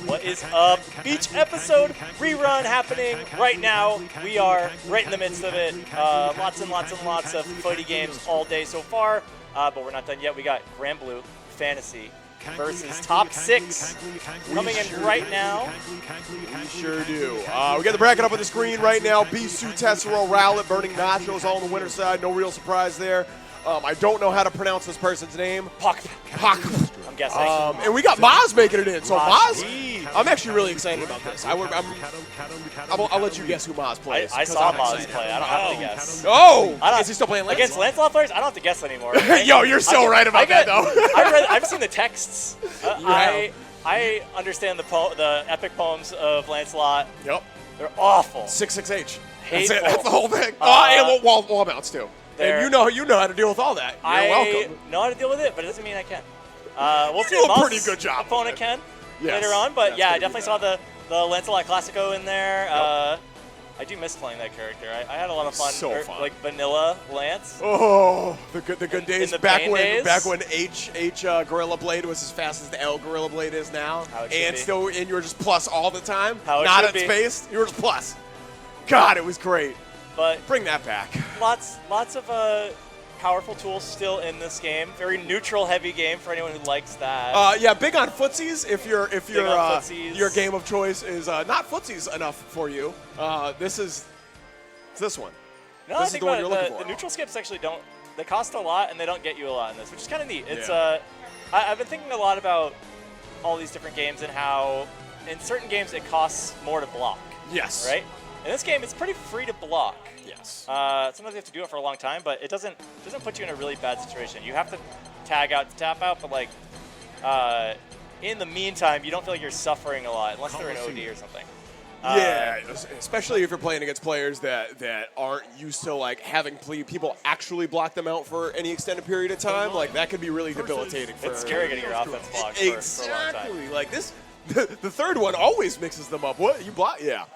What is up? Beach episode rerun happening right now. We are right in the midst of it. Lots and lots and lots of fighty games all day so far, but we're not done yet. We got Grand Blue Fantasy versus Top 6 coming in right now. We sure do. We got the bracket up on the screen right now. Beesu, Tessiro, Rowlet, BurningNachos all on the winner's side. No real surprise there. I don't know how to pronounce this person's name. pochp. I'm guessing. And we got Mozz making it in. So Mozz, Mozz. I'm actually really excited about this. I'll let you guess who Mozz plays. I saw Mozz play. I don't have to guess. Oh! Is he still playing against Lancelot players? I don't have to guess anymore. Yo, you're so right about that, though. I've seen the texts. I understand the epic poems of Lancelot. Yep. They're awful. 6-6H. Hateful. That's the whole thing. And wall mounts, too. And you know how to deal with all that. You're welcome. I know how to deal with it, but it doesn't mean I can. We'll see. You do a pretty good job. Opponent can later on, but yeah, I definitely saw the Lancelot Classico in there. Yep. I do miss playing that character. I had a lot of fun. So fun. Like vanilla Lance. Oh, the good days. In the back when H Gorilla Blade was as fast as the L Gorilla Blade is now, and you were just plus all the time. Not at space. You were just plus. God, it was great. But bring that back. Lots of powerful tools still in this game. Very neutral heavy game for anyone who likes that. Yeah, big on footsies. If your game of choice is not footsies enough for you, this is this one. No, I think the neutral skips actually don't. They cost a lot and they don't get you a lot in this, which is kind of neat. It's I've been thinking a lot about all these different games and how in certain games it costs more to block. Yes. Right. In this game, it's pretty free to block. Yes. Sometimes you have to do it for a long time, but it doesn't put you in a really bad situation. You have to tag out to tap out, but like in the meantime, you don't feel like you're suffering a lot unless they're an OD or something. Yeah, especially if you're playing against players that aren't used to like having people actually block them out for any extended period of time. Like that could be really debilitating. It's scary getting your offense blocked for a long time. Exactly. Like this, the third one always mixes them up. What you block? Yeah.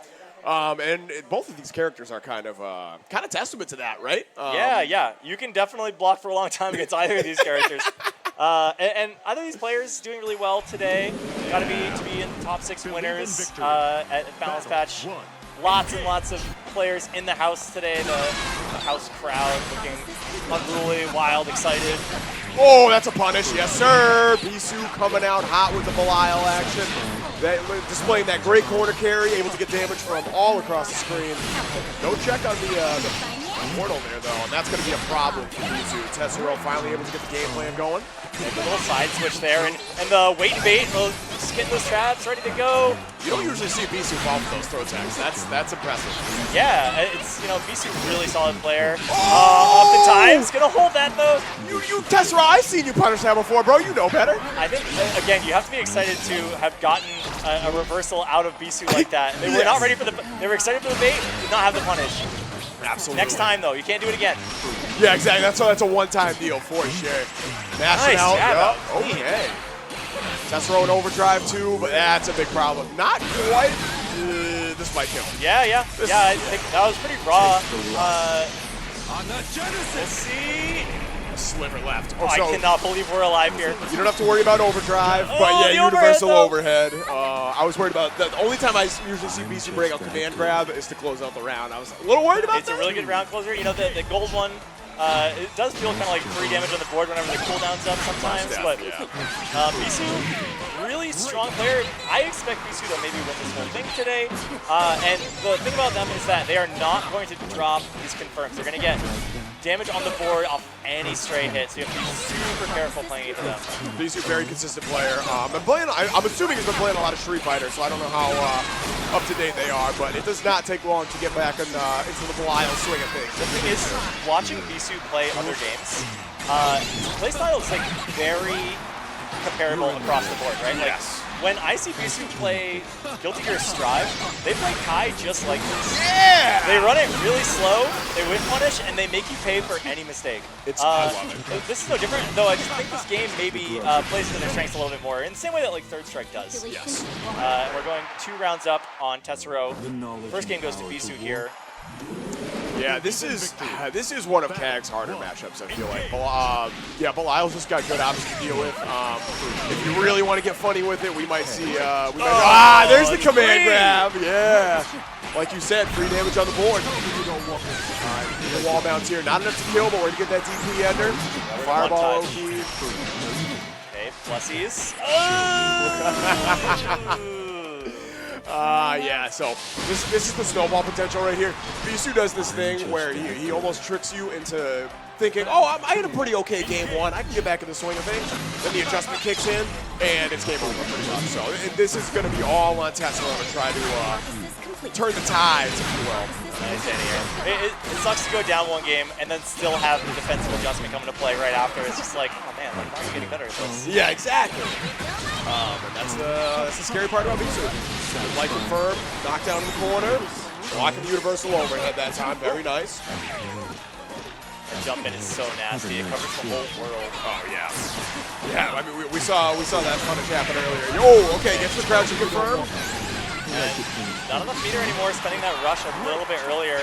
And both of these characters are kind of testament to that, right? Yeah. You can definitely block for a long time against either of these characters. And either of these players doing really well today. Got to be in the top 6 winners at Balance Patch. Lots and lots of players in the house today. The house crowd looking unruly, wild, excited. Oh, that's a punish. Yes, sir. Beesu coming out hot with the Belial action. Displaying that great corner carry, able to get damage from all across the screen. No check on the portal there, though, and that's going to be a problem for Beesu. Tessiro finally able to get the game plan going. And the little side switch there, and the wait and bait, just getting those traps ready to go. You don't usually see Beesu fall for those throw attacks. That's impressive. Yeah, it's Beesu really solid player. Oftentimes gonna hold that though. You Tessiro, I've seen you punish that before, bro. You know better. I think again, you have to be excited to have gotten a reversal out of Beesu like that. They were not ready for they were excited for the bait, did not have the punish. Absolutely. Next time though, you can't do it again. Yeah, exactly. That's a one-time deal for sure. Mashing out. Yep. Okay. Tessiro in overdrive too, but that's a big problem. Not quite. This might kill him. Yeah. I think that was pretty raw. We'll see. A sliver left. I cannot believe we're alive here. You don't have to worry about overdrive, but yeah, universal overhead. I was worried about the only time I usually see Beesu break out command grab is to close out the round. I was a little worried about that. It's a really good round closer. You know, the gold one. It does feel kind of like free damage on the board whenever the cooldown's up sometimes, but Beesu, really strong player. I expect Beesu to maybe win this whole thing today. And the thing about them is that they are not going to drop these confirms. They're going to get damage on the board off any stray hit, so you have to be super careful playing into them. Beesu, very consistent player. I'm assuming he's been playing a lot of Street Fighter, so I don't know how up to date they are, but it does not take long to get back into the Belial swing of things. The thing is, watching Beesu play other games, his playstyle is like very comparable across the board, right? Yes. Like, when I see Beesu play Guilty Gear Strive, they play Kai just like this. Yeah! They run it really slow, they win punish, and they make you pay for any mistake. I love it. This is no different, though I just think this game maybe plays into their strengths a little bit more, in the same way that like Third Strike does. Yes. And we're going 2 rounds up on Tessiro. First game goes to Beesu here. Yeah, this is one of Kag's harder matchups, I feel like. Yeah, Belial's just got good options to deal with. If you really want to get funny with it, we might see. There's the command grab. Yeah, like you said, free damage on the board. All right, the wall bounce here, not enough to kill, but we're gonna get that DP ender. Fireball OP. Okay, plussies. Yeah, so this is the snowball potential right here. Beesu does this thing where he almost tricks you into thinking, oh, I had a pretty okay game one. I can get back in the swing of things. Then the adjustment kicks in, and it's game over pretty much. So this is going to be all on Tessiro to try to turn the tides, if you will. Nice here. It sucks to go down one game and then still have the defensive adjustment come into play right after. It's just like, oh man, like, why are you getting better at this? Yeah, exactly. And that's the scary part about Beesu. Like confirm, knockdown in the corner, blocking the universal overhead that time. Very nice. The jump in is so nasty. It covers the whole world. Oh yeah. Yeah, I mean we saw that punish happen earlier. Oh, okay, gets the crouch to confirm. And not enough meter anymore, spending that rush a little bit earlier.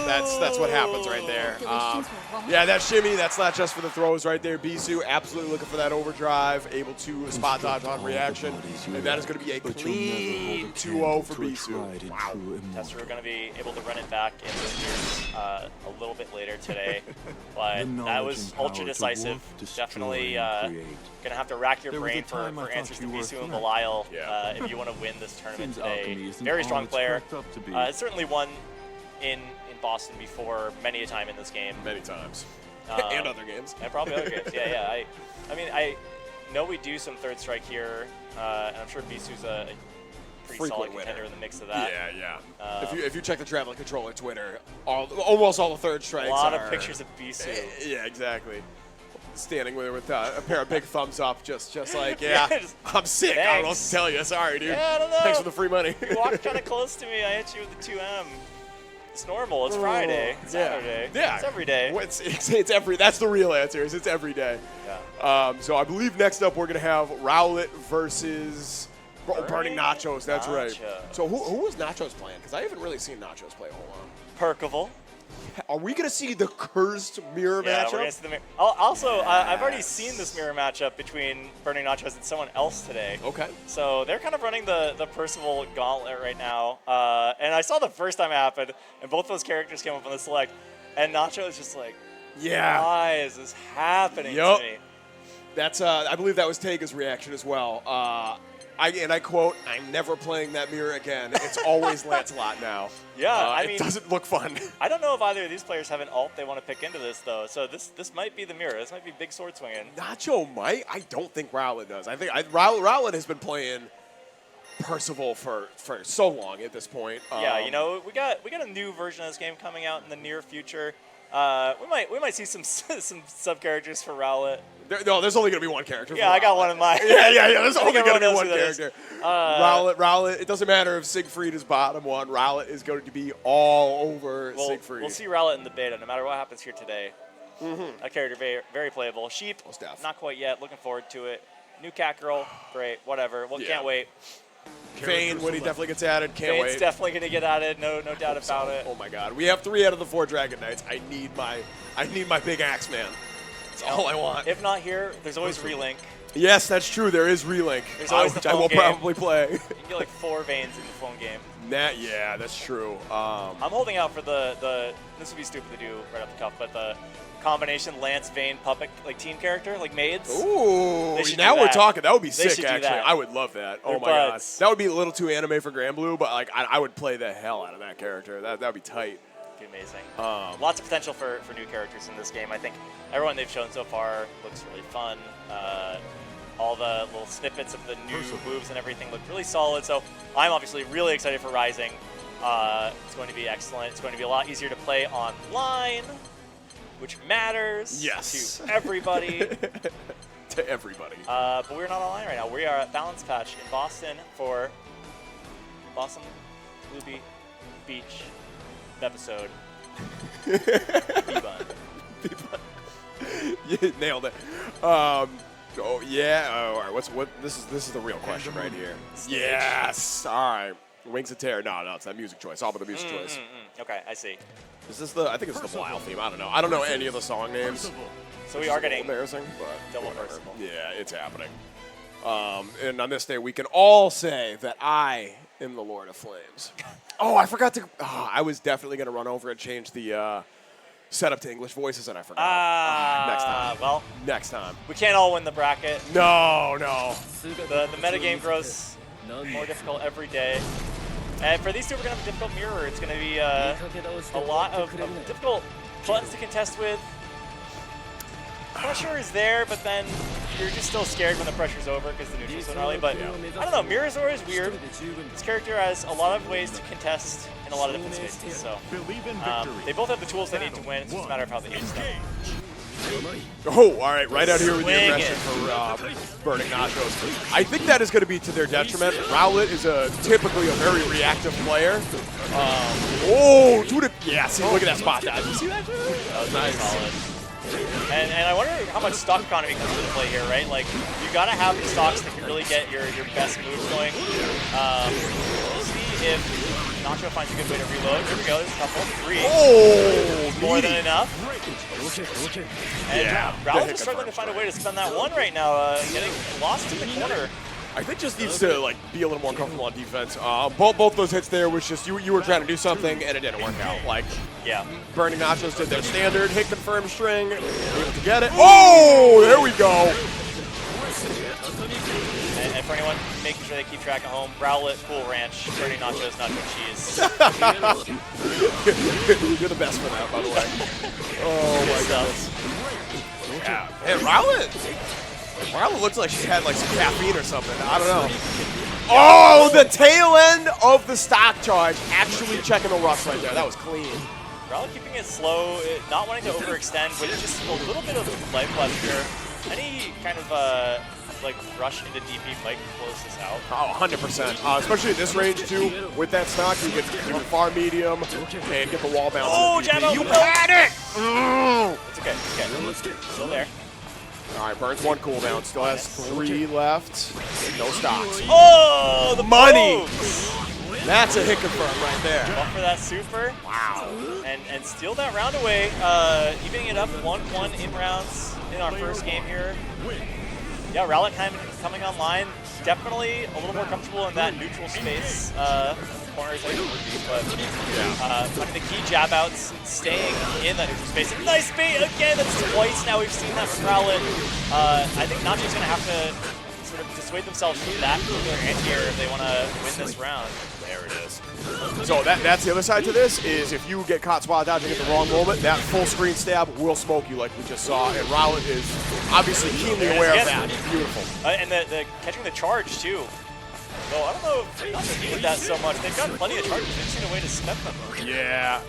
That's what happens right there. Yeah, that shimmy, that's not just for the throws right there. Beesu absolutely looking for that overdrive, able to spot dodge on reaction, and that is going to be a clean 2-0 for Beesu. Wow. Tessiro going to be able to run it back in the a little bit later today, but that was ultra decisive. Definitely going to have to rack your brain for answers to Beesu and Belial if you want to win this tournament today. Very strong player. Certainly won in Boston before many a time in this game. Many times. And other games. And probably other games, yeah. I mean, I know we do some third strike here, and I'm sure Beesu's a pretty solid contender in the mix of that. Yeah. If you check the Traveling Controller Twitter, almost all the third strikes a lot of pictures of Beesu. Yeah, exactly. Standing with a pair of big thumbs up, just like, I'm sick. Thanks. I don't know what to tell you. Sorry, dude. Yeah, I don't know. Thanks for the free money. You walked kind of close to me. I hit you with the 2M. It's normal. It's Friday. It's Saturday. Yeah. It's every day. It's every. That's the real answer. It's every day. Yeah. So I believe next up we're gonna have Rowlet versus BurningNachos. That's right. So who was Nachos playing? Because I haven't really seen Nachos play a whole lot. Percival. Are we gonna see the cursed mirror matchup? Yeah, we're gonna see the mirror. Also, I've already seen this mirror matchup between BurningNachos and someone else today. Okay. So they're kind of running the Percival gauntlet right now. And I saw the first time it happened, and both those characters came up on the select, and Nacho is just like, why is this happening to me? That's I believe that was Tega's reaction as well. I quote, I'm never playing that mirror again. It's always Lancelot now. Yeah, I mean, it doesn't look fun. I don't know if either of these players have an ult they want to pick into this, though. So this might be the mirror. This might be big sword swinging. Nacho might. I don't think Rowlet does. I think Rowlet has been playing Percival for so long at this point. Yeah, you know, we got a new version of this game coming out in the near future. We might see some sub characters for Rowlet. There's only going to be one character. Yeah, I got one in mind. Yeah. There's only going to be one character. Rowlet. It doesn't matter if Siegfried is bottom one. Rowlet is going to be all over Siegfried. We'll see Rowlet in the beta, no matter what happens here today. That character very, very playable. Sheep, not quite yet. Looking forward to it. New cat girl, great. Whatever. Well, can't wait. Vayne, when he definitely gets added, can't wait. Vayne's definitely going to get added, no doubt about it. Oh my God, we have 3 out of the 4 Dragon Knights. I need my big axe man. That's all I want. If not here, there's always Relink. Yes, that's true. There is Relink, which I will probably play. You can get like 4 Vaynes in the phone game. Yeah, that's true. I'm holding out for the this would be stupid to do right off the cuff, but the combination Lance Vayne puppet like team character like maids. Ooh, now we're talking. That would be sick. Actually, I would love that. Oh my God, that would be a little too anime for Grand Blue, but like I would play the hell out of that character. That would be tight. Be amazing. Lots of potential for new characters in this game. I think everyone they've shown so far looks really fun. All the little snippets of the new moves and everything look really solid. So I'm obviously really excited for Rising. It's going to be excellent. It's going to be a lot easier to play online, which matters to everybody. To everybody. But we're not online right now. We are at Balance Patch in Boston for Boston Bluebeat Beach episode. B-Bun. You nailed it. All right. This is the real question right here. Yes. All right. Wings of Terror. No, it's that music choice. All about the music choice. Okay, I see. Is this the? I think it's the Belial theme. I don't know. I don't know any of the song names. So we are getting embarrassing, but double versatile. Yeah, it's happening. And on this day, we can all say that I am the Lord of Flames. Oh, I forgot to. Oh, I was definitely going to run over and change the setup to English voices, and I forgot. Next time. Well, next time. We can't all win the bracket. No. The metagame grows more difficult every day. And for these two, we're going to have a difficult mirror. It's going to be a lot of difficult buttons to contest with. Pressure is there, but then you're just still scared when the pressure's over because the neutral's so gnarly. But I don't know, Mirror's is weird. This character has a lot of ways to contest in a lot of different spaces. So they both have the tools they need to win. It's just a matter of how they use them. Oh, all right, right out here with the aggression for BurningNachos. I think that is going to be to their detriment. Rowlet is typically a very reactive player. See, look at that spot dodge. Did you see that? That was nice. Solid. And I wonder how much stock economy comes into play here, right? Like, you gotta have the stocks that can really get your best moves going. We'll see if Nacho finds a good way to reload. Here we go, there's a couple. 3. Oh, more than enough. And Rowlet's just struggling to find a way to spend that one right now, getting lost in the corner. I think just needs to be a little more comfortable on defense. Both those hits there was just you were trying to do something and it didn't work out. BurningNachos did their standard hit confirm string, able to get it. Oh, there we go. And for anyone making sure they keep track at home, Rowlet, Cool Ranch, BurningNachos, Nacho Cheese. You're the best for that, by the way. Oh my goodness. Yeah, man, Rowlet looks like she had some caffeine or something. I don't know. Oh, the tail end of the stock charge actually checking the rush right there. That was clean. Rowlet keeping it slow, not wanting to overextend, with just a little bit of life left here. Any kind of rush into DP might close this out. Oh, 100%. Especially at this range too. With that stock, you can far medium and get the wall bounce. Oh, jab out! You had it! It's okay. It's okay. Still there. All right, burns 1 cooldown. Still has 3 left. No stocks. Oh, the money! moves. That's a hit confirm right there. Bump for that super. Wow. And steal that round away. Evening it up 1-1 in rounds in our first game here. Yeah, Rowlet coming online. Definitely a little more comfortable in that neutral space. Corners like would be, but finding the key jab outs, staying in that neutral space. Nice bait again. That's twice now we've seen that from Rowlet. I think Nacho's gonna have to sort of dissuade themselves from that anti-air if they want to win this round. There it is. So that's the other side to this, is if you get caught spot dodging at the wrong moment, that full screen stab will smoke you like we just saw, and Rowlet is obviously keenly aware of that. Beautiful. And the catching the charge too. Though I don't know if they needed that so much. They've got plenty of charges. They've seen a way to spend them. Yeah.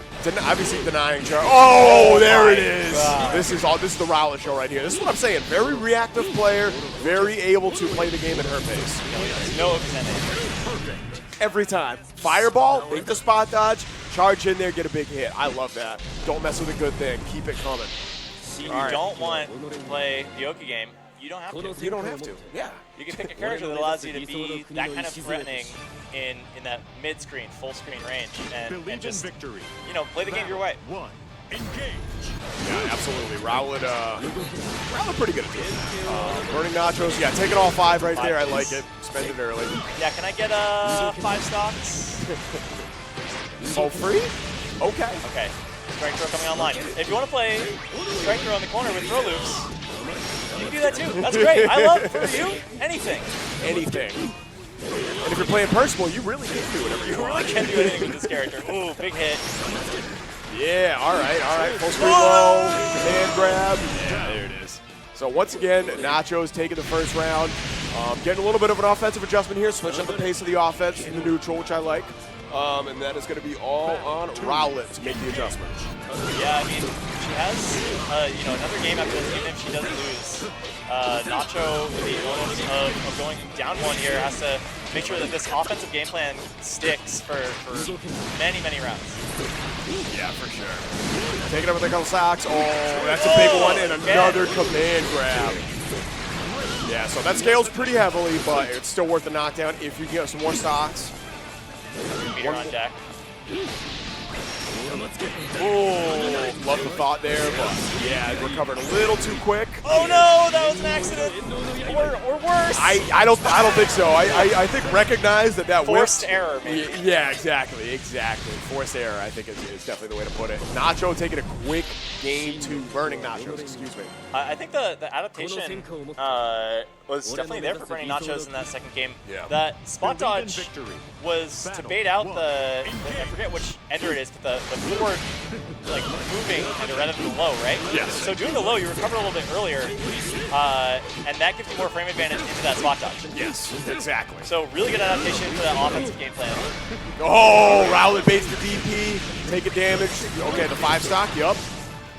Obviously denying charge. Oh, there it is. This is the Rowlet show right here. This is what I'm saying. Very reactive player, very able to play the game at her pace. No percentage. Every time. Fireball, make the spot dodge, charge in there, get a big hit. I love that. Don't mess with a good thing. Keep it coming. See, you don't want to play the Oki game. You don't have to. You don't have to. Yeah. You can pick a character that allows you to be that kind of threatening in that mid-screen, full-screen range, and just play the game your way. Yeah, absolutely. Rowlet pretty good at this. BurningNachos, yeah, take it all 5 right there. I like it. Spend it early. Yeah, can I get 5 stocks? All free? Okay. Okay. Strike throw coming online. If you want to play strike throw on the corner with throw loops, you can do that too. That's great. I love for you anything. Anything. And if you're playing personal, you really can do whatever you want. You really can do anything with this character. Ooh, big hit. Yeah, all right. Full screen low, command grab. Yeah, there it is. So once again, Nacho's taking the first round. Getting a little bit of an offensive adjustment here, switching up the pace of the offense in the neutral, which I like. And that is going to be all on Rowlet to make the adjustment. Yeah, I mean, she has another game after this, even if she doesn't lose. Nacho, with the illness of going down 1 here, has to make sure that this offensive game plan sticks for many, many rounds. Yeah, for sure. Taking up with a couple stocks. Oh, that's a big one, and another command grab. Yeah, so that scales pretty heavily, but it's still worth the knockdown if you get some more stocks. Meter on deck. Oh, love the thought there, but yeah, recovered a little too quick. Oh no, that was an accident, or worse. I don't think so. I think recognize that Forced whiffed. error, maybe. Yeah, exactly. Forced error, I think is definitely the way to put it. Nacho taking a quick game to BurningNachos. Excuse me. I think the adaptation was definitely there for BurningNachos in that second game. Yeah. That spot dodge was to bait out the I forget which ender it is, but the forward like moving ender rather than the low, right? Yes. So doing the low, you recover a little bit earlier, and that gives you more frame advantage into that spot dodge. Yes, exactly. So really good adaptation for that offensive game plan. Oh, Rowlet baits the DP, taking damage. Okay, the 5-stock, yup.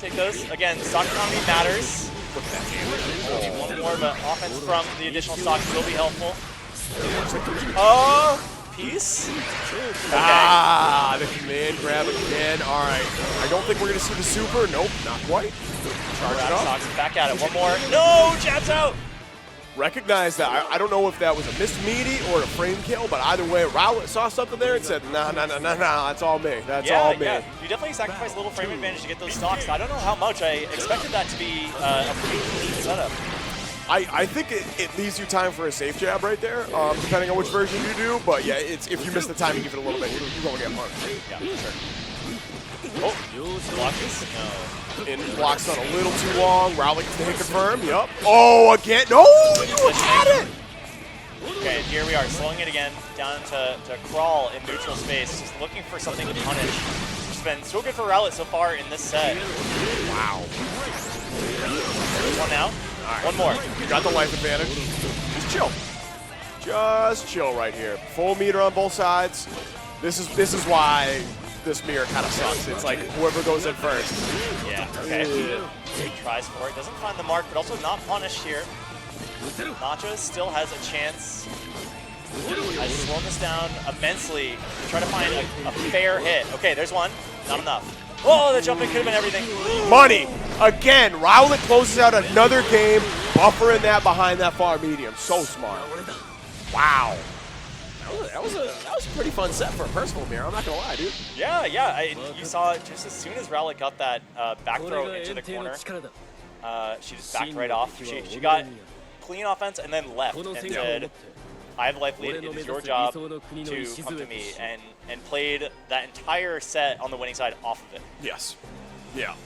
Take those. Again, stock economy matters. Look at that damage. One more, but offense from the additional stocks will be helpful. Oh, piece. Okay. Ah, the command grab again. All right. I don't think we're going to see the super. Nope, not quite. Charge it up. Stocks back at it. One more. No, jabs out. Recognize that. I don't know if that was a missed meaty or a frame kill, but either way, Rowlet saw something there and said, nah, that's all me. That's all me. Yeah, you definitely sacrifice a little frame advantage to get those stocks. I don't know how much. I expected that to be a pretty clean setup. I think it leaves you time for a safe jab right there, depending on which version you do. But yeah, if you miss the time, you give it a little bit, you're going to get punched. Yeah, for sure. Oh, blocks? No. In blocks on a little too long. Rowlet gets the hit confirm. Yup. Oh, again. No, you had it. Okay, and here we are, slowing it again, down to crawl in neutral space, just looking for something to punish. It's been so good for Rowlet so far in this set. Wow. There's one now. Right. One more. You got the life advantage. Just chill. Just chill right here. Full meter on both sides. This is why this mirror kind of sucks. It's like whoever goes in first. Yeah, okay. He tries for it. Doesn't find the mark, but also not punished here. Nachos still has a chance. I've slowed this down immensely to try to find a fair hit. Okay, there's one. Not enough. Whoa, the jumping could have been everything. Money. Again, Rowlet closes out another game, buffering that behind that far medium. So smart. Wow. That was a pretty fun set for a personal mirror. I'm not gonna lie, dude. Yeah. You saw it just as soon as Rowlet got that back throw into the corner. She just backed right off. She got clean offense and then left and said, I have the life lead, it is your job to come to me, and played that entire set on the winning side off of it. Yes. Yeah.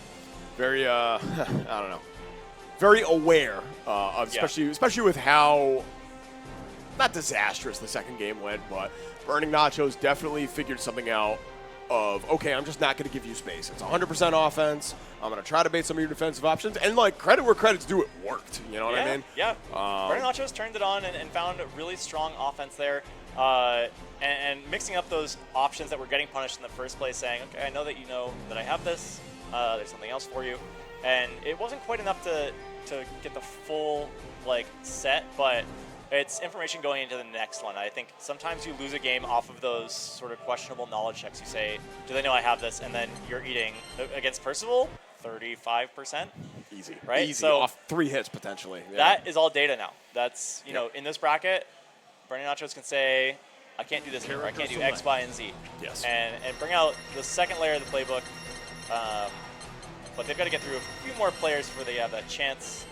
Very, I don't know. Very aware of, especially with how, not disastrous the second game went, but BurningNachos definitely figured something out of, okay, I'm just not going to give you space. It's 100% offense. I'm going to try to bait some of your defensive options. And, like, credit where credit's due, it worked. You know what I mean? Yeah. BurningNachos turned it on and found a really strong offense there. And mixing up those options that were getting punished in the first place, saying, okay, I know that you know that I have this. There's something else for you. And it wasn't quite enough to get the full, like, set, but it's information going into the next one. I think sometimes you lose a game off of those sort of questionable knowledge checks. You say, do they know I have this? And then you're eating, against Percival, 35%. Easy. Right? Easy. So off 3 hits, potentially. Yeah. That is all data now. That's, you know, in this bracket, BurningNachos can say, I can't do this here, or I can't do X, Y, and Z. Yes. And bring out the second layer of the playbook. But they've got to get through a few more players before they have that chance.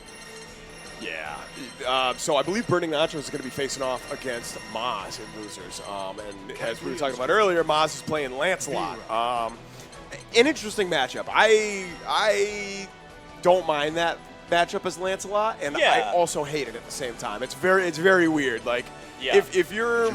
Yeah. So I believe BurningNachos is going to be facing off against Mozz in losers. And as we were talking about earlier, Mozz is playing Lancelot. An interesting matchup. I don't mind that matchup as Lancelot, and I also hate it at the same time. It's very weird. Like, if you're,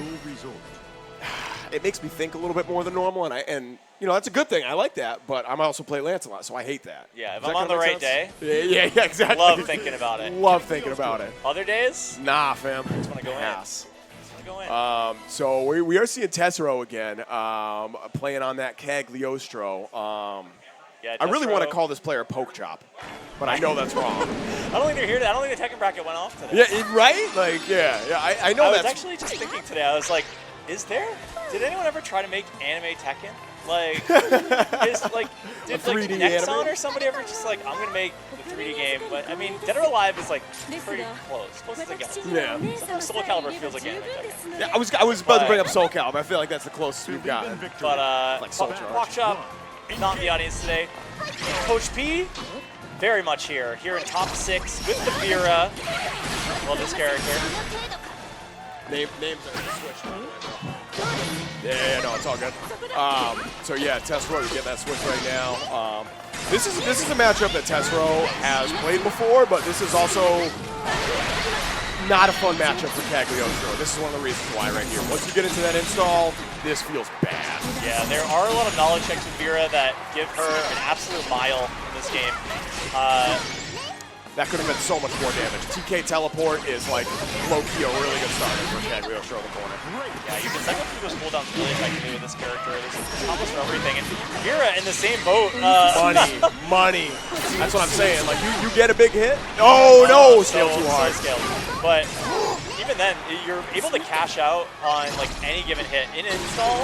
it makes me think a little bit more than normal, and you know, that's a good thing. I like that, but I'm also play Lancelot, so I hate that. Yeah, if I'm on the right day. Yeah, exactly. Love thinking about it. Love thinking about it. Other days? Nah, fam. Just want to go in. Just want to go in. So we are seeing Tessiro again, playing on that Cagliostro. Yeah, I really want to call this player pochp, but I know that's wrong. I don't think they're here. I don't think the Tekken bracket went off today. Yeah, right? Like, I know I that's. was actually just thinking today. I was like, did anyone ever try to make anime Tekken? Like, did 3D Nexon anime? or somebody ever just like, I'm gonna make the 3D game? But I mean, Dead or Alive is like pretty close as it gets. Yeah. Soul Calibur feels like anime. Yeah, I was about to bring up Soul Calibur. I feel like that's the closest we've gotten. But Like Soul Charge. pochp, not in the audience today. Coach P, very much here in top 6 with the Vera. Well, this character. Names are switched. Yeah, no, it's all good. So yeah, Tessiro, you get that switch right now. This is a matchup that Tessiro has played before, but this is also not a fun matchup for Cagliostro. This is one of the reasons why right here. Once you get into that install, this feels bad. Yeah, there are a lot of knowledge checks with Vera that give her an absolute mile in this game. That could have been so much more damage. TK Teleport is like low-key a really good starter for Cagliostro in the corner. Yeah, you can cycle through those cooldowns really effectively with this character. There's combos for everything. And Vera in the same boat. Money. That's what I'm saying. Like, you get a big hit. Oh, no, scale too hard. So scaled. But even then, you're able to cash out on like any given hit. In install,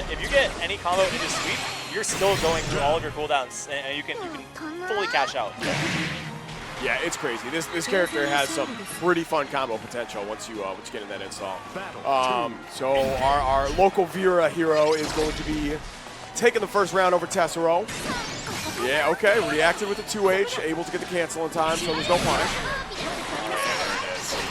if you get any combo into sweep, you're still going through all of your cooldowns, and you can fully cash out. Yeah, it's crazy. This character has some pretty fun combo potential once you get in that install. So our local Vera hero is going to be taking the first round over Tessiro. Yeah, okay, reacted with the 2H, able to get the cancel in time, so there's no punish.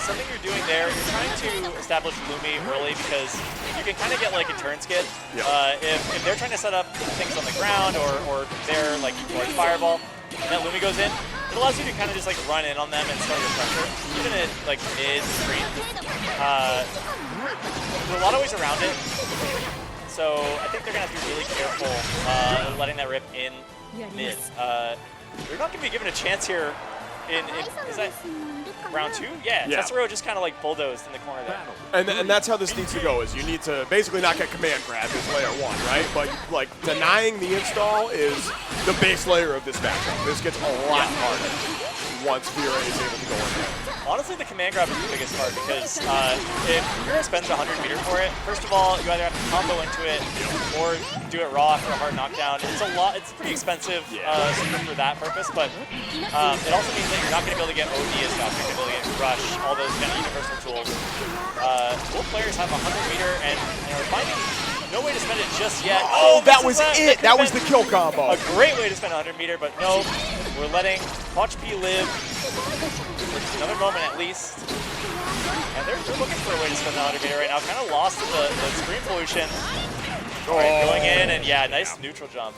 Something you're doing there, you're trying to establish Lumi early because you can kind of get like a turn skid. Yep. If they're trying to set up things on the ground or they're like fireball, and that Lumi goes in, it allows you to kind of just like run in on them and start your pressure, even at like mid-screen. There's a lot of ways around it, so I think they're gonna have to be really careful letting that rip in mid. They're not gonna be given a chance here. Is that round 2? Yeah. Tessiro just kind of like bulldozed in the corner there. And that's how this needs to go, is you need to basically not get command grabbed as layer 1, right? But like denying the install is the base layer of this matchup. This gets a lot harder once Vera is able to go in there. Honestly, the command grab is the biggest part because if Vera spends 100 meter for it, first of all, you either have to combo into it or do it raw for a hard knockdown. It's pretty expensive for that purpose, but it also means that you're not going to be able to get OD as fast. You're going to be able to get Rush, all those kind of universal tools. Both players have 100 meter and are finding no way to spend it just yet. Oh, that was it. That was the kill combo. A great way to spend 100 meter, but no, we're letting pochp live for another moment at least. And they're looking for a way to spend the 100 meter right now. Kind of lost the screen pollution. Going in, and yeah, nice neutral jump.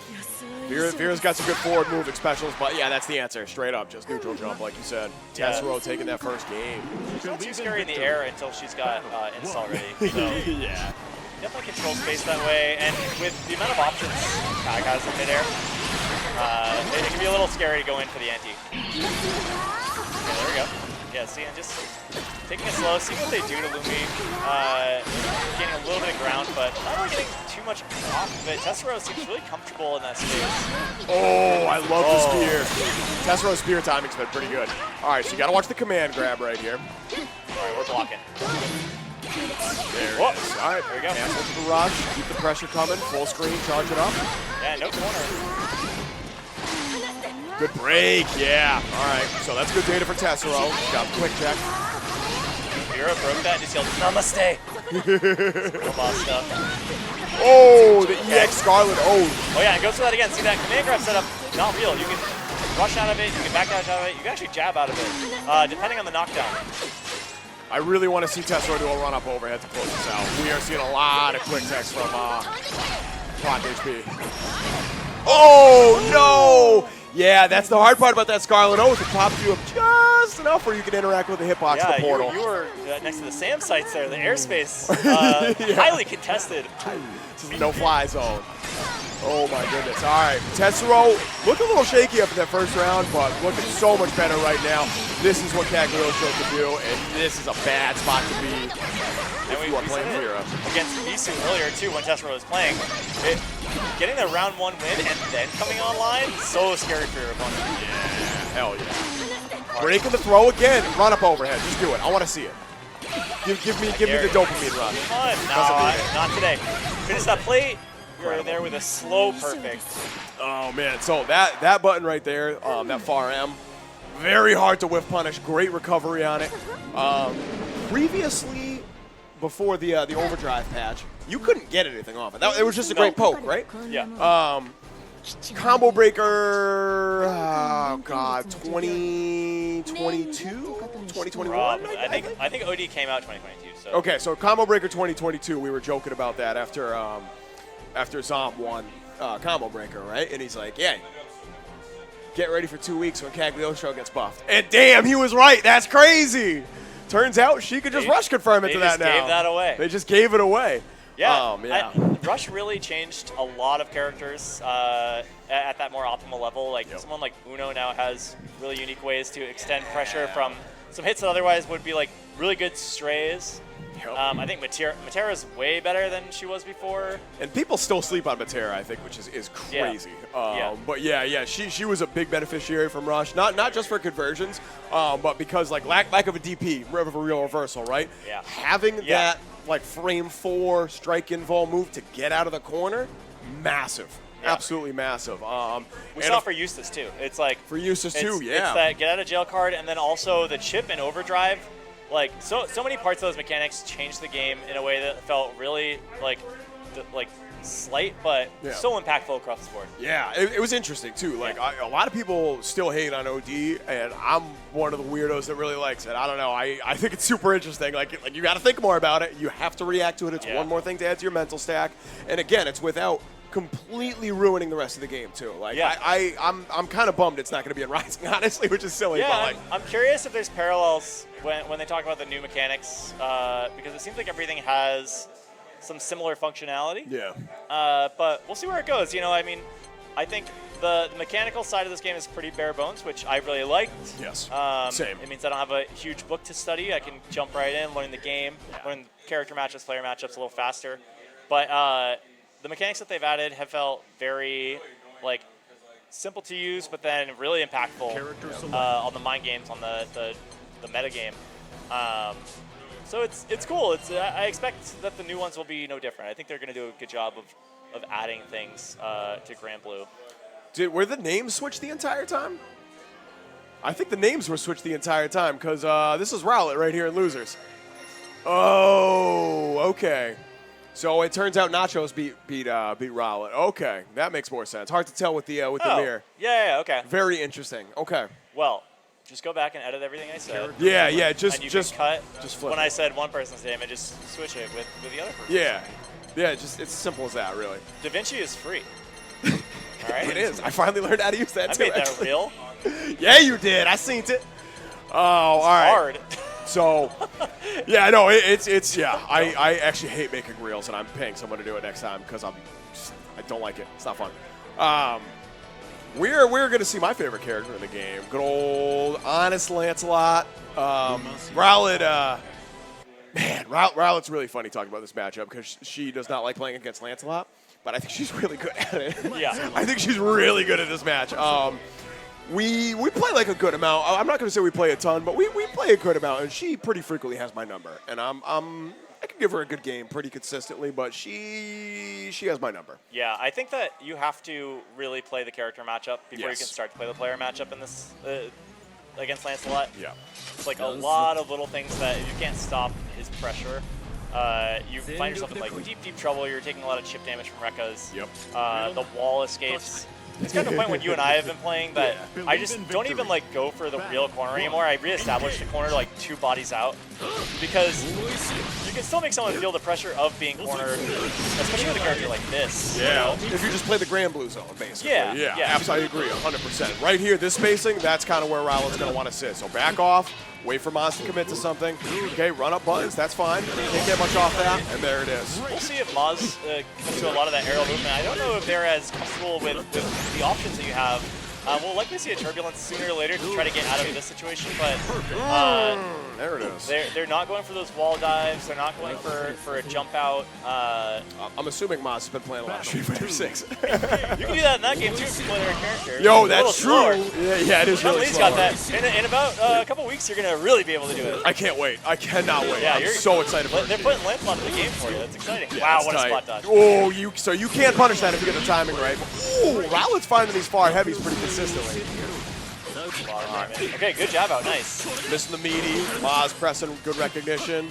Vera's got some good forward moving specials, but yeah, that's the answer. Straight up, just neutral jump, like you said. Tessiro taking that first game. She's not too scary in the air until she's got install ready. So Yeah. definitely control space that way, and with the amount of options Kai has in midair, it can be a little scary to go in for the anti. Okay, there we go. Yeah, see, and just taking it slow, seeing what they do to Lumi, gaining a little bit of ground, but not really getting too much off of it. Tessiro seems really comfortable in that space. Oh, I love the spear. Tessiro's spear timing's been pretty good. All right, so you got to watch the command grab right here. All right, we're blocking. There it is. All right, there we go. Cancel to the rush, keep the pressure coming, full screen, charge it up. Yeah, no corner. Good break, yeah. All right, so that's good data for Tessiro. Got the quick check. Vera broke that and just yelled, Namaste. Real boss stuff. Oh, the EX Scarlet. Oh yeah, and goes for that again. See that command grab setup, not real. You can rush out of it, you can backdash out of it, you can actually jab out of it, depending on the knockdown. I really want to see Tessiro do a run-up overhead to close this out. We are seeing a lot of quick techs from Clock HP. Oh, no! Yeah, that's the hard part about that Scarlet O, is it pops you up just enough where you can interact with the hitbox of the portal. You were next to the SAM sites there, the airspace, highly contested. No-fly zone. Oh my goodness. All right, Tessiro looked a little shaky after that first round, but looking so much better right now. This is what Cagliostro can do, and this is a bad spot to be if you are playing Vera. Against Beesu earlier too, when Tessiro was playing, getting the round 1 win and then coming online, so scary for your opponent. Yeah, hell yeah. Breaking the throw again, run up overhead. Just do it. I want to see it. Give me the dopamine rush. Come on. No, not today. Finish that plate. You're there with a slow perfect. Oh man, so that button right there, that far M, very hard to whiff punish. Great recovery on it. Previously, before the overdrive patch, you couldn't get anything off it. It was just a great poke, right? Yeah. Combo breaker, oh god, 2022, 2021. I think OD came out 2022. So. Okay, so combo breaker 2022. We were joking about that after Zomb won combo breaker, right? And he's like, yeah, get ready for 2 weeks when Cagliostro gets buffed. And damn, he was right. That's crazy. Turns out she could just rush confirm it to that now. They just gave that away. They just gave it away. Yeah. Rush really changed a lot of characters at that more optimal level. Like someone like Uno now has really unique ways to extend pressure from some hits that otherwise would be like really good strays. I think Matera's way better than she was before. And people still sleep on Matera, I think, which is crazy. But yeah, she was a big beneficiary from Rush, not just for conversions, but because like lack of a DP, of a real reversal, right? Yeah. Having that like frame 4 strike invul move to get out of the corner, massive. Yeah. Absolutely massive. We saw it for Eustace too. It's like for Eustace too, yeah. It's that get out of jail card, and then also the chip and overdrive. Like so many parts of those mechanics changed the game in a way that felt really like slight, but so impactful across the board. Yeah, it was interesting too. Like a lot of people still hate on OD, and I'm one of the weirdos that really likes it. I don't know. I think it's super interesting. Like you got to think more about it. You have to react to it. It's one more thing to add to your mental stack. And again, it's without completely ruining the rest of the game too. Like I'm kind of bummed it's not going to be in Rising, honestly, which is silly. Yeah, but like, I'm curious if there's parallels when they talk about the new mechanics, because it seems like everything has some similar functionality. Yeah. But we'll see where it goes. I mean, I think the mechanical side of this game is pretty bare bones, which I really liked. Yes. Same. It means I don't have a huge book to study. I can jump right in, learn the game, learn character matchups, player matchups a little faster. But the mechanics that they've added have felt very simple to use, but then really impactful on the mind games, on the meta game. So it's cool. I expect that the new ones will be no different. I think they're going to do a good job of adding things to Grand Blue. Were the names switched the entire time? I think the names were switched the entire time because this is Rowlet right here in Losers. Oh, okay. So it turns out Nachos beat Rowlet. Okay, that makes more sense. Hard to tell with the mirror. Yeah, okay. Very interesting. Okay. Well, just go back and edit everything I said. Yeah. Just cut. Just flip when I said one person's name and just switch it with the other person. Yeah. Just it's as simple as that, really. DaVinci is free. All right. It is. I finally learned how to use that too. I made that real. Yeah, you did. I seen it. Oh, all right. Hard. So, yeah, no, it's I actually hate making reels, and I'm paying someone to do it next time because I don't like it. It's not fun. We're gonna see my favorite character in the game, good old honest Lancelot. Rowlet, man, Rowlet's really funny talking about this matchup because she does not like playing against Lancelot, but I think she's really good at it. Yeah, I think she's really good at this match. We play like a good amount. I'm not going to say we play a ton, but we play a good amount, and she pretty frequently has my number. And I can give her a good game pretty consistently, but she has my number. Yeah, I think that you have to really play the character matchup before you can start to play the player matchup in this against Lancelot. Yeah, it's like a lot of little things that if you can't stop his pressure, you find yourself in like deep trouble. You're taking a lot of chip damage from Rekkas. Yep. The wall escapes. It's kind of the point when you and I have been playing that I just don't even go for the real corner anymore. I reestablished the corner 2 bodies out because you can still make someone feel the pressure of being cornered, especially with a character like this. Yeah. If you just play the Grand Blue zone, basically. Yeah. Absolutely agree, 100%. Right here, this spacing, that's kind of where Rowlet's going to want to sit. So back off. Wait for Mozz to commit to something. Okay, run up buttons, that's fine. Can't get much off that, and there it is. We'll see if Mozz comes to a lot of that aerial movement. I don't know if they're as comfortable with the options that you have We'll likely see a turbulence sooner or later to try to get out of this situation, but there it is. They're not going for those wall dives. They're not going for a jump out. I'm assuming Mozz has been playing a lot of Street Fighter 6. You can do that in that game too if you play their character. Yo, that's true. Yeah, it is really Lee's slow. got that. In about a couple weeks, you're gonna really be able to do it. I can't wait. I cannot wait. Yeah, I'm so excited for it. They're putting Lancelot in the game for you. That's exciting. Yeah, wow, that's what a tight. spot dodge. Oh, so you can't punish that if you get the timing right. Ooh, Rowlet's finding these far heavies pretty consistently. Okay, good jab out. Nice. Missing the meaty. Mozz pressing good recognition.